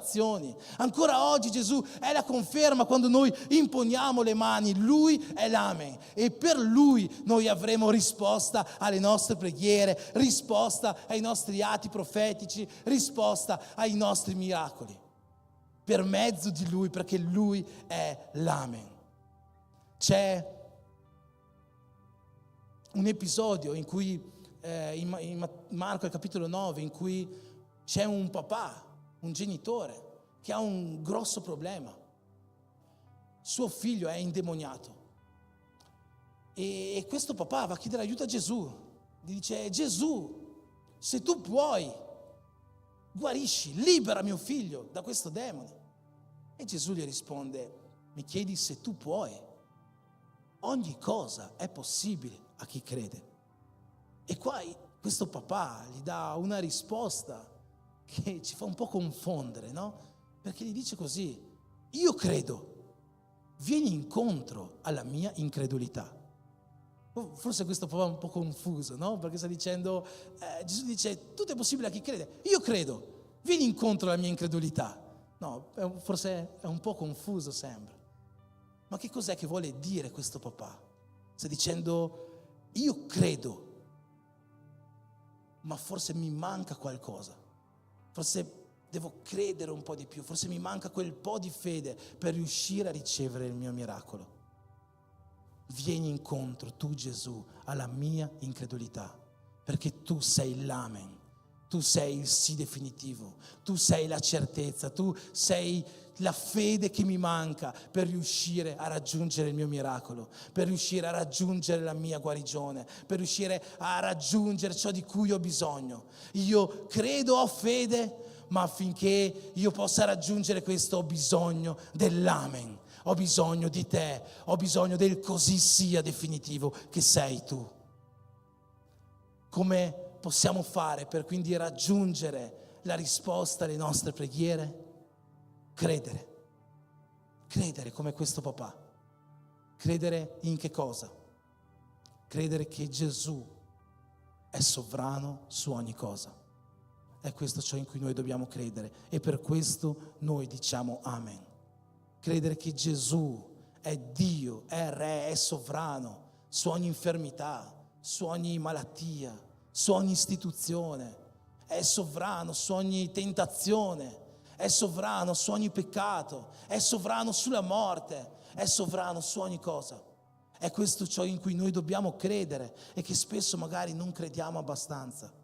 ancora oggi Gesù è la conferma quando noi imponiamo le mani. Lui è l'amen e per Lui noi avremo risposta alle nostre preghiere, risposta ai nostri atti profetici, risposta ai nostri miracoli per mezzo di Lui, perché Lui è l'amen. C'è un episodio in cui in Marco al capitolo 9 in cui c'è un papà, un genitore che ha un grosso problema suo figlio è indemoniato. E questo papà va a chiedere aiuto a Gesù. Gli dice: Gesù, se tu puoi, guarisci, libera mio figlio da questo demone. E Gesù gli risponde: mi chiedi se tu puoi? Ogni cosa è possibile a chi crede. E qua questo papà gli dà una risposta che ci fa un po' confondere, no? Perché gli dice così: io credo, vieni incontro alla mia incredulità. Forse questo papà è un po' confuso, no? Perché sta dicendo, Gesù dice: tutto è possibile a chi crede. Io credo, vieni incontro alla mia incredulità. No, forse è un po' confuso, sembra. Ma che cos'è che vuole dire questo papà? Sta dicendo: io credo, ma forse mi manca qualcosa. Forse devo credere un po' di più. Forse mi manca quel po' di fede per riuscire a ricevere il mio miracolo. Vieni incontro, tu Gesù, alla mia incredulità, perché tu sei l'amen, tu sei il sì definitivo, tu sei la certezza, tu sei la fede che mi manca per riuscire a raggiungere il mio miracolo, per riuscire a raggiungere la mia guarigione, per riuscire a raggiungere ciò di cui ho bisogno. Io credo, ho fede, ma affinché io possa raggiungere questo ho bisogno dell'amen. Ho bisogno di te, ho bisogno del così sia definitivo che sei tu. Come possiamo fare per quindi raggiungere la risposta alle nostre preghiere? Credere come questo papà. Credere in che cosa? Credere che Gesù è sovrano su ogni cosa. È questo ciò in cui noi dobbiamo credere e per questo noi diciamo amen. Credere che Gesù è Dio, è Re, è sovrano su ogni infermità, su ogni malattia, su ogni istituzione, è sovrano su ogni tentazione, è sovrano su ogni peccato, è sovrano sulla morte, è sovrano su ogni cosa. È questo ciò in cui noi dobbiamo credere e che spesso magari non crediamo abbastanza.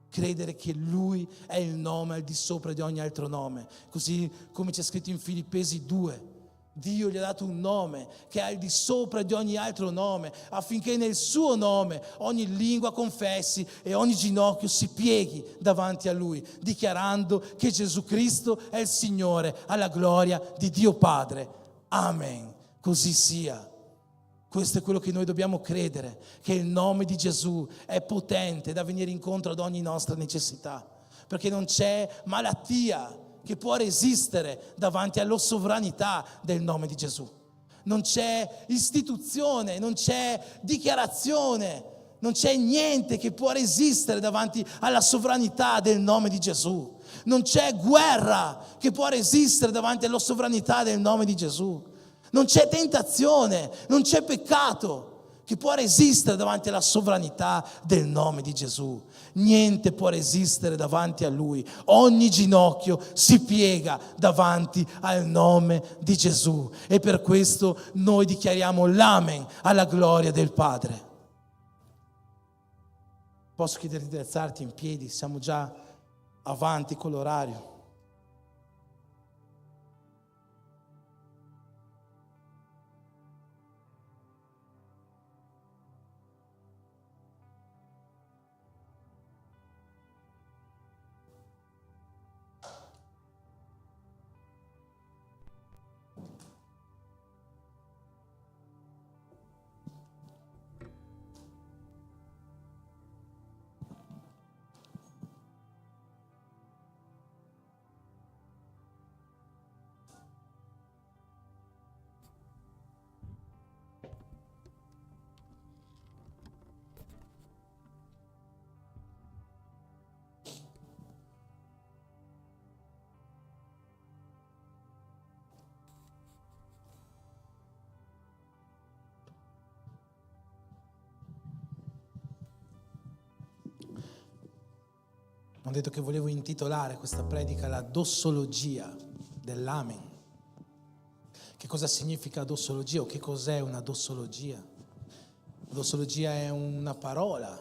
Credere che Lui è il nome al di sopra di ogni altro nome, così come c'è scritto in Filippesi 2. Dio gli ha dato un nome che è al di sopra di ogni altro nome, affinché nel suo nome ogni lingua confessi e ogni ginocchio si pieghi davanti a Lui, dichiarando che Gesù Cristo è il Signore, alla gloria di Dio Padre. Amen. Così sia. Questo è quello che noi dobbiamo credere, che il nome di Gesù è potente da venire incontro ad ogni nostra necessità, perché non c'è malattia che può resistere davanti alla sovranità del nome di Gesù. Non c'è istituzione, non c'è dichiarazione, non c'è niente che può resistere davanti alla sovranità del nome di Gesù. Non c'è guerra che può resistere davanti alla sovranità del nome di Gesù. Non c'è tentazione, non c'è peccato che può resistere davanti alla sovranità del nome di Gesù. Niente può resistere davanti a Lui. Ogni ginocchio si piega davanti al nome di Gesù. E per questo noi dichiariamo l'amen alla gloria del Padre. Posso chiederti di alzarti in piedi? Siamo già avanti con l'orario. Ho detto che volevo intitolare questa predica la dossologia dell'amen. Che cosa significa dossologia o che cos'è una dossologia? La dossologia è una parola,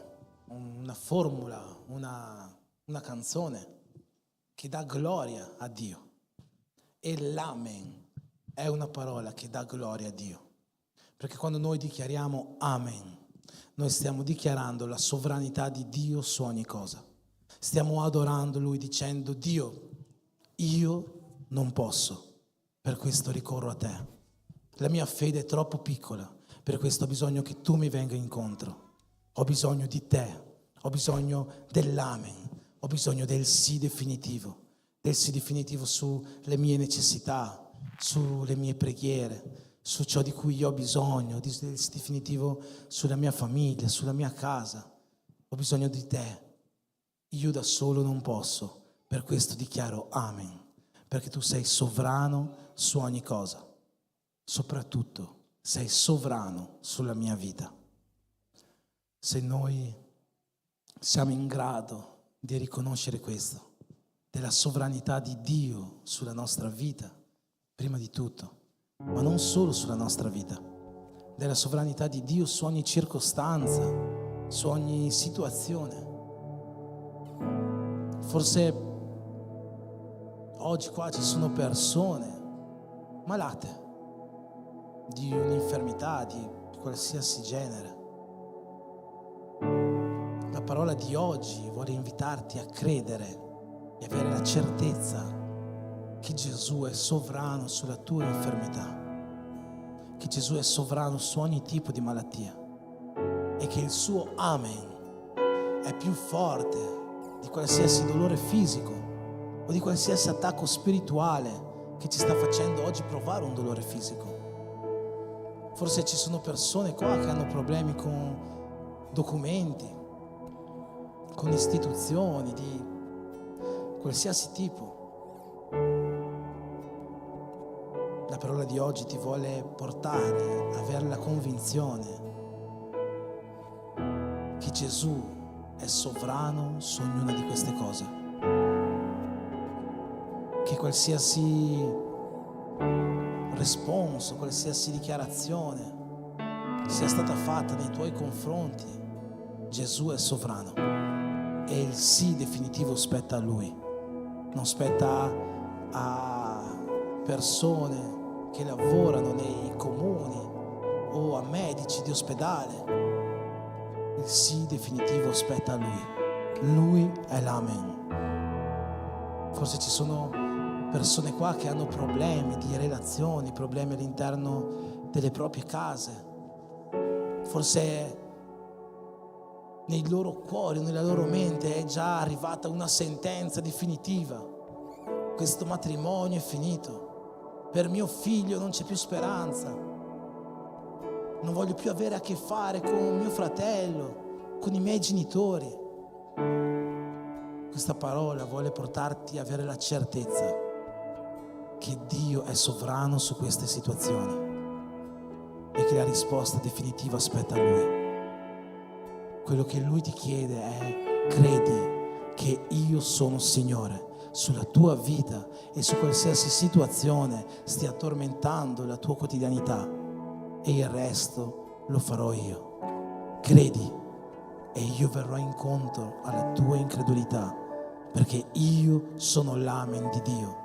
una formula, una canzone che dà gloria a Dio. E l'amen è una parola che dà gloria a Dio. Perché quando noi dichiariamo Amen, noi stiamo dichiarando la sovranità di Dio su ogni cosa. Stiamo adorando Lui dicendo: Dio, io non posso, per questo ricorro a te. La mia fede è troppo piccola, per questo ho bisogno che tu mi venga incontro. Ho bisogno di te, ho bisogno dell'Amen, ho bisogno del sì definitivo sulle mie necessità, sulle mie preghiere, su ciò di cui io ho bisogno, del sì definitivo sulla mia famiglia, sulla mia casa. Ho bisogno di te. Io da solo non posso, per questo dichiaro Amen, perché tu sei sovrano su ogni cosa. Soprattutto sei sovrano sulla mia vita. Se noi siamo in grado di riconoscere questo, della sovranità di Dio sulla nostra vita, prima di tutto, ma non solo sulla nostra vita, della sovranità di Dio su ogni circostanza, su ogni situazione. Forse oggi qua ci sono persone malate di un'infermità di qualsiasi genere. La parola di oggi vuole invitarti a credere e avere la certezza che Gesù è sovrano sulla tua infermità, che Gesù è sovrano su ogni tipo di malattia e che il suo Amen è più forte di qualsiasi dolore fisico o di qualsiasi attacco spirituale che ci sta facendo oggi provare un dolore fisico. Forse ci sono persone qua che hanno problemi con documenti, con istituzioni di qualsiasi tipo. La parola di oggi ti vuole portare a avere la convinzione che Gesù è sovrano su ognuna di queste cose, che qualsiasi responso, qualsiasi dichiarazione sia stata fatta nei tuoi confronti, Gesù è sovrano e il sì definitivo spetta a Lui. Non spetta a persone che lavorano nei comuni o a medici di ospedale. Il sì definitivo spetta a Lui. Lui è l'Amen. Forse ci sono persone qua che hanno problemi di relazioni, problemi all'interno delle proprie case. Forse nei loro cuori, nella loro mente è già arrivata una sentenza definitiva: questo matrimonio è finito, per mio figlio non c'è più speranza, non voglio più avere a che fare con mio fratello, con i miei genitori. Questa parola vuole portarti a avere la certezza che Dio è sovrano su queste situazioni e che la risposta definitiva aspetta a Lui. Quello che Lui ti chiede è: credi che io sono Signore sulla tua vita e su qualsiasi situazione stia tormentando la tua quotidianità, e il resto lo farò io. Credi e io verrò incontro alla tua incredulità, perché io sono l'Amen di Dio,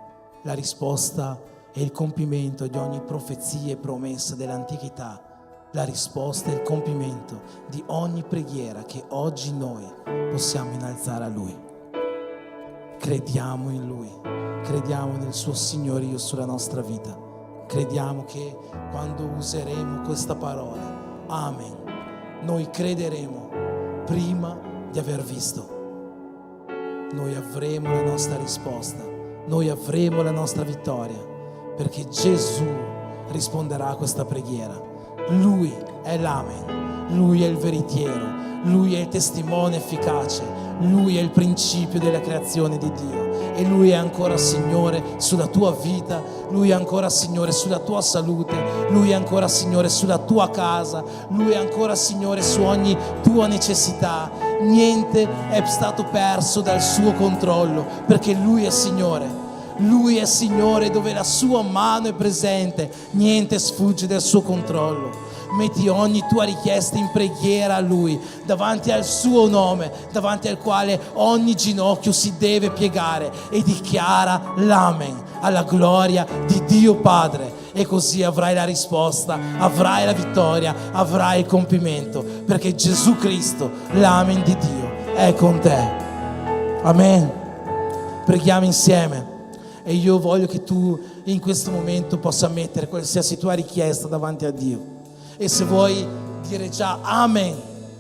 la risposta e il compimento di ogni profezia e promessa dell'antichità. La risposta e il compimento di ogni preghiera che oggi noi possiamo innalzare a Lui. Crediamo in Lui, crediamo nel suo signorio sulla nostra vita. Crediamo che quando useremo questa parola, Amen, noi crederemo prima di aver visto. Noi avremo la nostra risposta, noi avremo la nostra vittoria, perché Gesù risponderà a questa preghiera. Lui è l'Amen, Lui è il veritiero, Lui è il testimone efficace, Lui è il principio della creazione di Dio e Lui è ancora Signore sulla tua vita, Lui è ancora Signore sulla tua salute, Lui è ancora Signore sulla tua casa, Lui è ancora Signore su ogni tua necessità. Niente è stato perso dal suo controllo, perché Lui è Signore. Lui è Signore, dove la sua mano è presente, niente sfugge dal suo controllo. Metti ogni tua richiesta in preghiera a Lui, davanti al suo nome, davanti al quale ogni ginocchio si deve piegare, e dichiara l'Amen alla gloria di Dio Padre e così avrai la risposta, avrai la vittoria, avrai il compimento, perché Gesù Cristo, l'Amen di Dio, è con te. Amen. Preghiamo insieme e io voglio che tu in questo momento possa mettere qualsiasi tua richiesta davanti a Dio, e se vuoi dire già Amen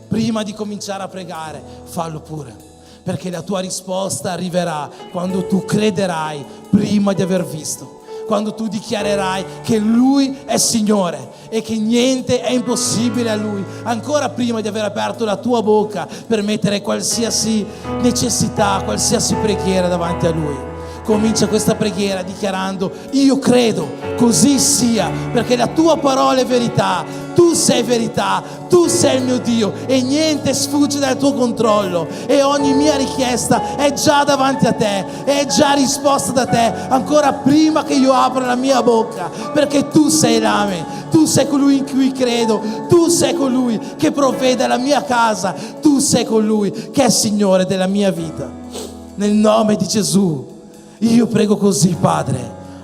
prima di cominciare a pregare, fallo pure, perché la tua risposta arriverà quando tu crederai prima di aver visto, quando tu dichiarerai che Lui è Signore e che niente è impossibile a Lui, ancora prima di aver aperto la tua bocca per mettere qualsiasi necessità, qualsiasi preghiera davanti a Lui. Comincia questa preghiera dichiarando: io credo, così sia, perché la tua parola è verità, tu sei verità, tu sei il mio Dio e niente sfugge dal tuo controllo, e ogni mia richiesta è già davanti a te, è già risposta da te ancora prima che io apra la mia bocca, perché tu sei l'Amen, tu sei colui in cui credo, tu sei colui che provvede alla mia casa, tu sei colui che è Signore della mia vita. Nel nome di Gesù io prego così, Padre.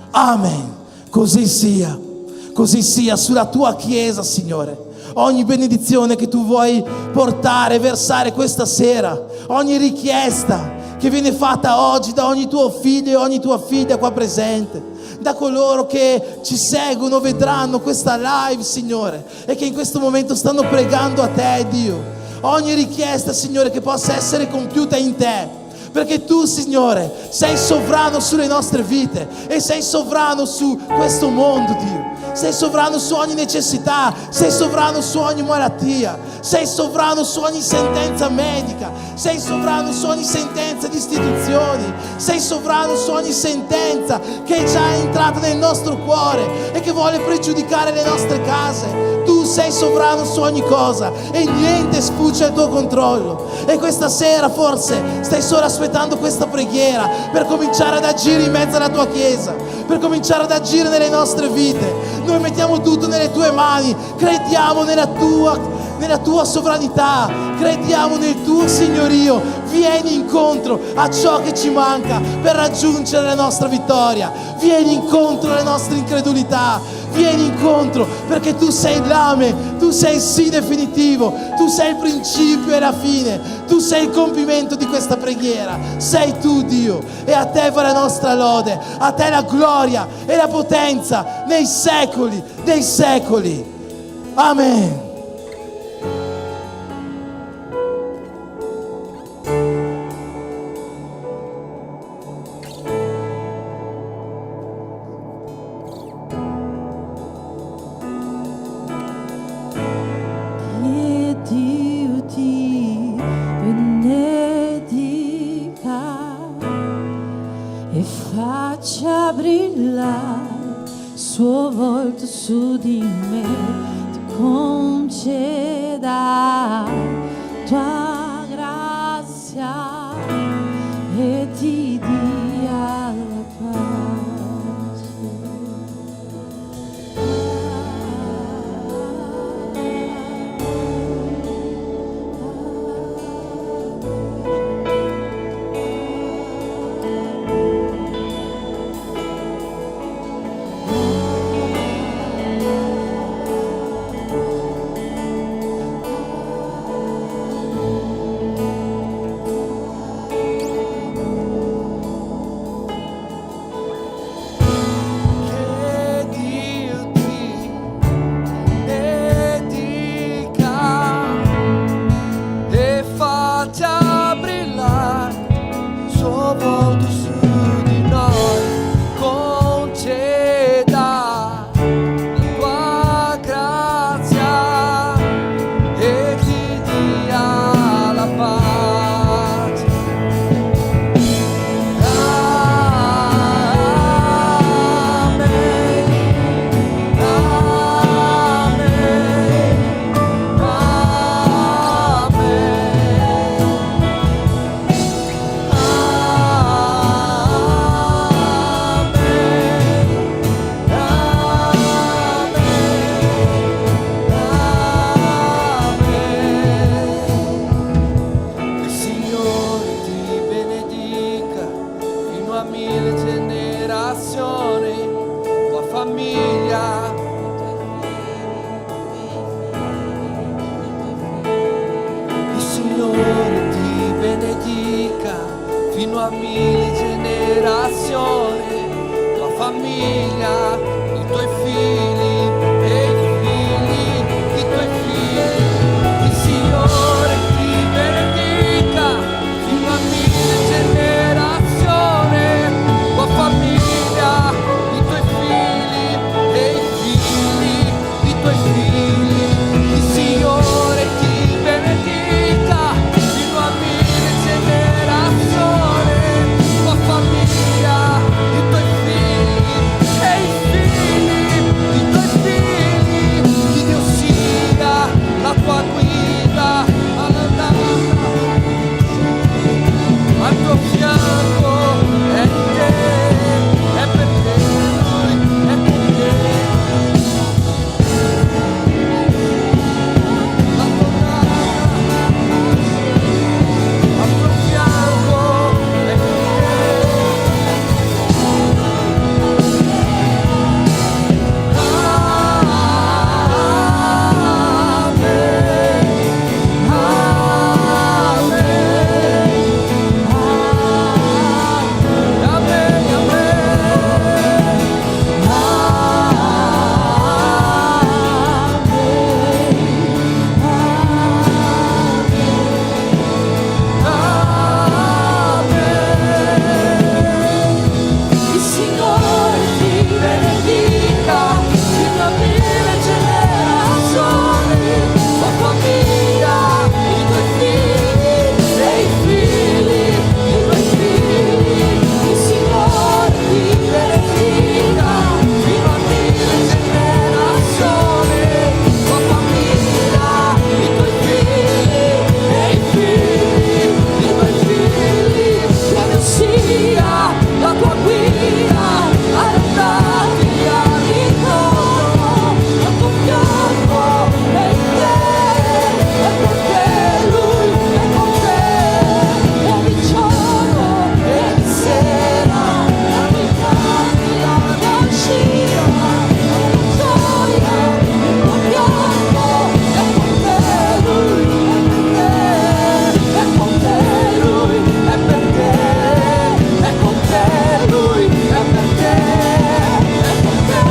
Amen. Così sia sulla tua Chiesa, Signore. Ogni benedizione che tu vuoi portare, versare questa sera, ogni richiesta che viene fatta oggi da ogni tuo figlio e ogni tua figlia qua presente, da coloro che ci seguono, vedranno questa live, Signore, e che in questo momento stanno pregando a te, Dio. Ogni richiesta, Signore, che possa essere compiuta in te, perché tu, Signore, sei sovrano sulle nostre vite e sei sovrano su questo mondo, Dio. Sei sovrano su ogni necessità, sei sovrano su ogni malattia, sei sovrano su ogni sentenza medica, sei sovrano su ogni sentenza di istituzioni, sei sovrano su ogni sentenza che è già entrata nel nostro cuore e che vuole pregiudicare le nostre case. Tu sei sovrano su ogni cosa e niente sfugge al tuo controllo. E questa sera forse stai solo aspettando questa preghiera per cominciare ad agire in mezzo alla tua Chiesa, per cominciare ad agire nelle nostre vite. Noi mettiamo tutto nelle tue mani, crediamo nella tua sovranità, crediamo nel tuo signorio. Vieni incontro a ciò che ci manca per raggiungere la nostra vittoria, vieni incontro alle nostre incredulità, vieni incontro, perché tu sei l'Amen, tu sei il sì definitivo, tu sei il principio e la fine, tu sei il compimento di questa preghiera, sei tu, Dio, e a te va la nostra lode, a te la gloria e la potenza nei secoli dei secoli. Amen. Faccia brillare il suo volto su di me, ti conceda tua grazia e ti dia la pace. mille generazioni, tua famiglia, i tuoi figli e i figli di tuoi figli. Il Signore ti benedica fino a mille generazioni, tua famiglia, i tuoi figli e i figli di tuoi figli. Il Signore ti benedica fino a mille generazioni, tua famiglia, i tuoi figli e i figli di tuoi figli. Che Dio sia la tua guida all'andata, al tuo fianco è in te, è per te, Lui è con te. La tornata al tuo fianco è con te. Il Signore ti benedica fino a mille generazioni, tua famiglia, i tuoi figli e i figli di tuoi figli. Il Signore ti benedica fino a mille generazioni, tua famiglia, i tuoi figli e i figli di tuoi figli. Che Dio sia la tua guida ad andarti a ritorno, al tuo fianco è in te, è per te, Lui è con te, e di giorno e di sera, la vita la uscita, la gioia, il tuo fianco è con te, Lui è con te, Lui è per te, è con te, Lui è per te, è con te.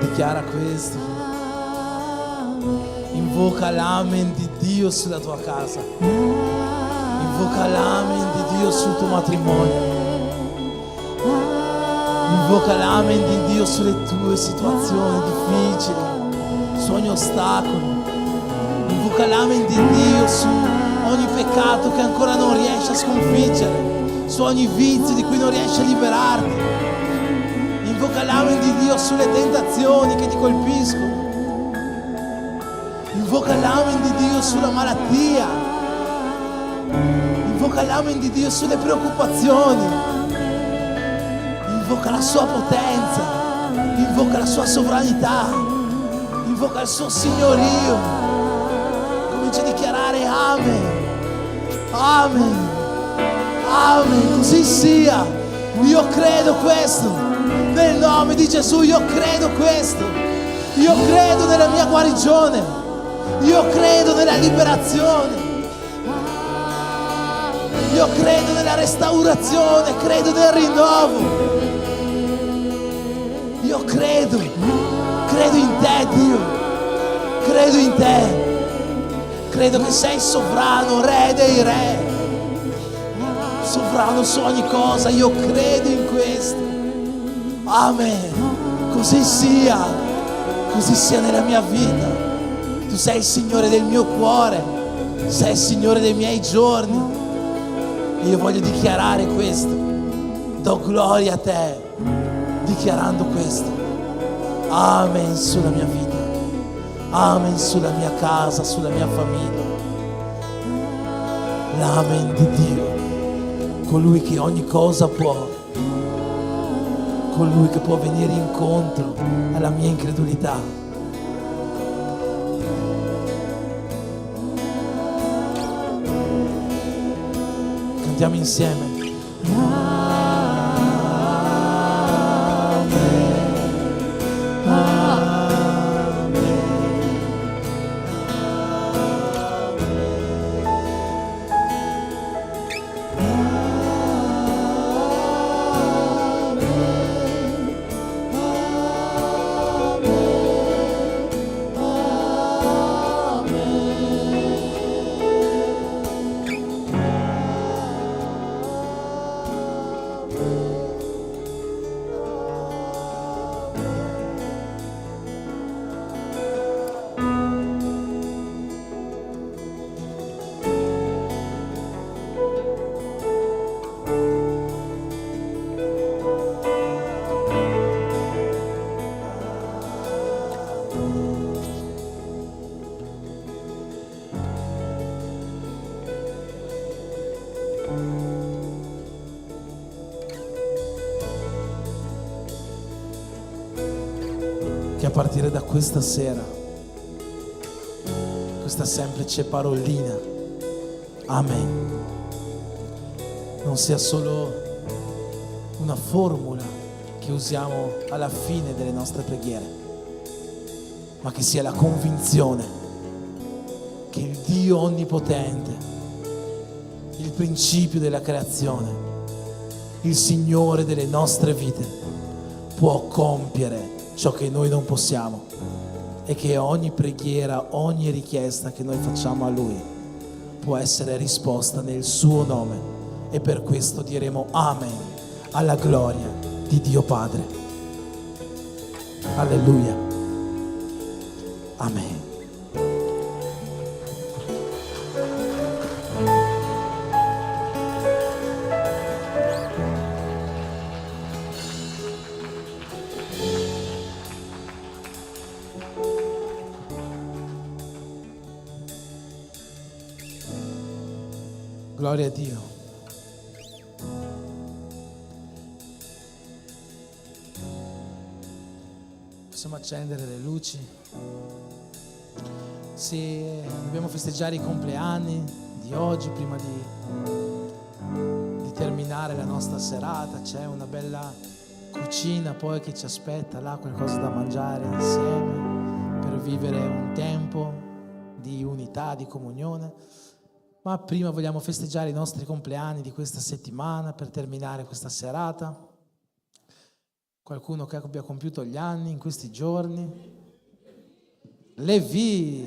Dichiara questo. Invoca l'amen di Dio sulla tua casa. Invoca l'amen di Dio sul tuo matrimonio. Invoca l'amen di Dio sulle tue situazioni difficili, su ogni ostacolo. Invoca l'amen di Dio su ogni peccato che ancora non riesci a sconfiggere, su ogni vizio di cui non riesci a liberarti. Invoca l'amen di Dio sulle tentazioni che ti colpiscono. Invoca l'amen di Dio sulla malattia. Invoca l'amen di Dio sulle preoccupazioni. Invoca la sua potenza. Invoca la sua sovranità. Invoca il suo signorio. comincia a dichiarare amen, amen, amen, così sia. Io credo questo, nel nome di Gesù io credo questo, io credo nella mia guarigione, io credo nella liberazione, io credo nella restaurazione, credo nel rinnovo. Io credo in te, Dio, credo in te, credo che sei sovrano, re dei re, sovrano su ogni cosa, io credo in questo. Amen, così sia nella mia vita. Tu sei il Signore del mio cuore, sei il Signore dei miei giorni. E io voglio dichiarare questo, do gloria a te, dichiarando questo. Amen sulla mia vita, amen sulla mia casa, sulla mia famiglia. L'amen di Dio, colui che ogni cosa può, colui che può venire incontro alla mia incredulità. Cantiamo insieme. Che a partire da questa sera, questa semplice parolina, amen, non sia solo una formula che usiamo alla fine delle nostre preghiere, ma che sia la convinzione che il Dio onnipotente, il principio della creazione, il Signore delle nostre vite, può compiere ciò che noi non possiamo, e che ogni preghiera, ogni richiesta che noi facciamo a Lui può essere risposta nel suo nome, e per questo diremo amen alla gloria di Dio Padre. Alleluia. Amen. Gloria a Dio. Possiamo accendere le luci. Se dobbiamo festeggiare i compleanni di oggi, prima di terminare la nostra serata, c'è una bella cucina poi che ci aspetta là, qualcosa da mangiare insieme per vivere un tempo di unità, di comunione. Ma prima vogliamo festeggiare i nostri compleanni di questa settimana per terminare questa serata. Qualcuno che abbia compiuto gli anni in questi giorni? Levi!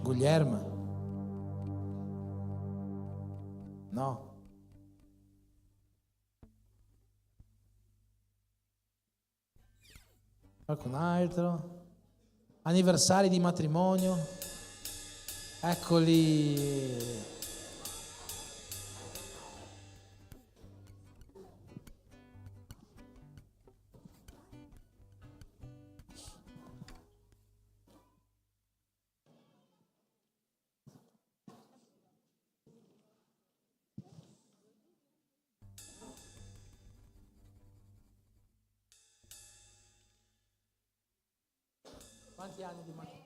Guglielmo? No. Qualcun altro? Anniversari di matrimonio? Eccoli. Quanti anni di matrimonio?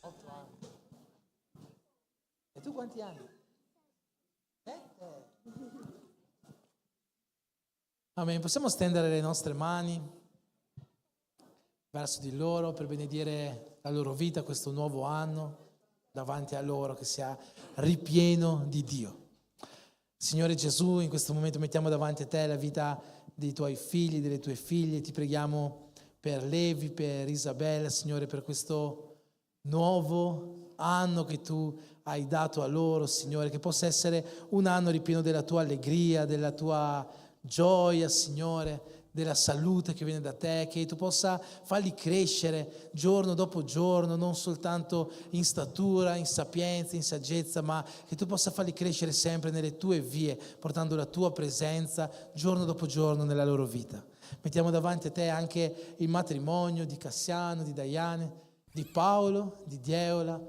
8 anni. E tu quanti anni? 7. Amen. Possiamo stendere le nostre mani verso di loro per benedire la loro vita, questo nuovo anno davanti a loro, che sia ripieno di Dio. Signore Gesù, in questo momento mettiamo davanti a te la vita dei tuoi figli, delle tue figlie. Ti preghiamo per Levi, per Isabella, Signore, per questo nuovo anno che tu hai dato a loro, Signore, che possa essere un anno ripieno della tua allegria, della tua gioia, Signore, della salute che viene da te, che tu possa farli crescere giorno dopo giorno, non soltanto in statura, in sapienza, in saggezza, ma che tu possa farli crescere sempre nelle tue vie, portando la tua presenza giorno dopo giorno nella loro vita. Mettiamo davanti a te anche il matrimonio di Cassiano, di Diane, di Paolo, di Dieola,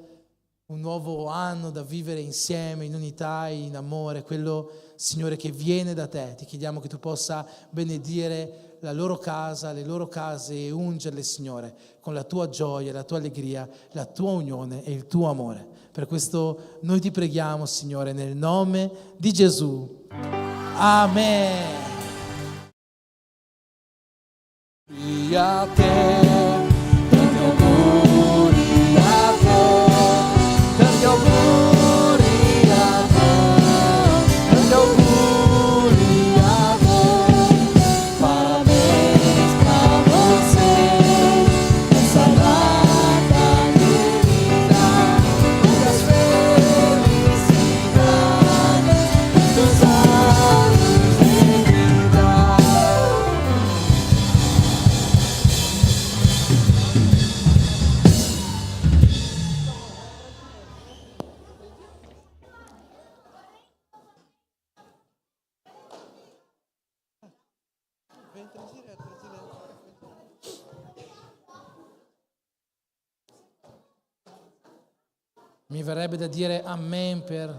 un nuovo anno da vivere insieme, in unità e in amore, quello, Signore, che viene da te. Ti chiediamo che tu possa benedire la loro casa, le loro case e ungerle, Signore, con la tua gioia, la tua allegria, la tua unione e il tuo amore. Per questo noi ti preghiamo, Signore, nel nome di Gesù. Amen. A te, tanti auguri a te, tanti auguri a te, tanti auguri a te. Parabéns pra você, nessa data querida, muitas felicidades, muitos anos de vida. Mi verrebbe da dire amen per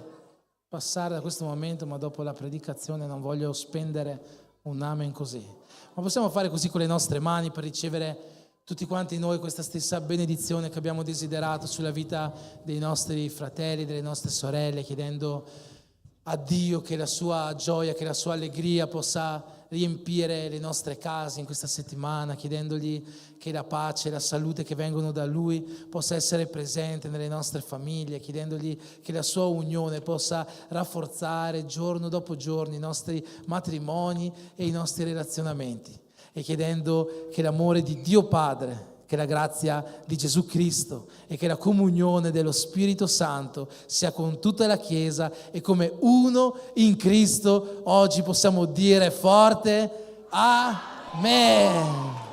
passare da questo momento, ma dopo la predicazione non voglio spendere un amen così. Ma possiamo fare così con le nostre mani per ricevere tutti quanti noi questa stessa benedizione che abbiamo desiderato sulla vita dei nostri fratelli, delle nostre sorelle, chiedendo a Dio che la sua gioia, che la sua allegria possa riempire le nostre case in questa settimana, chiedendogli che la pace e la salute che vengono da Lui possa essere presente nelle nostre famiglie, chiedendogli che la sua unione possa rafforzare giorno dopo giorno i nostri matrimoni e i nostri relazionamenti, e chiedendo che l'amore di Dio Padre, che la grazia di Gesù Cristo e che la comunione dello Spirito Santo sia con tutta la Chiesa, e come uno in Cristo oggi possiamo dire forte Amen.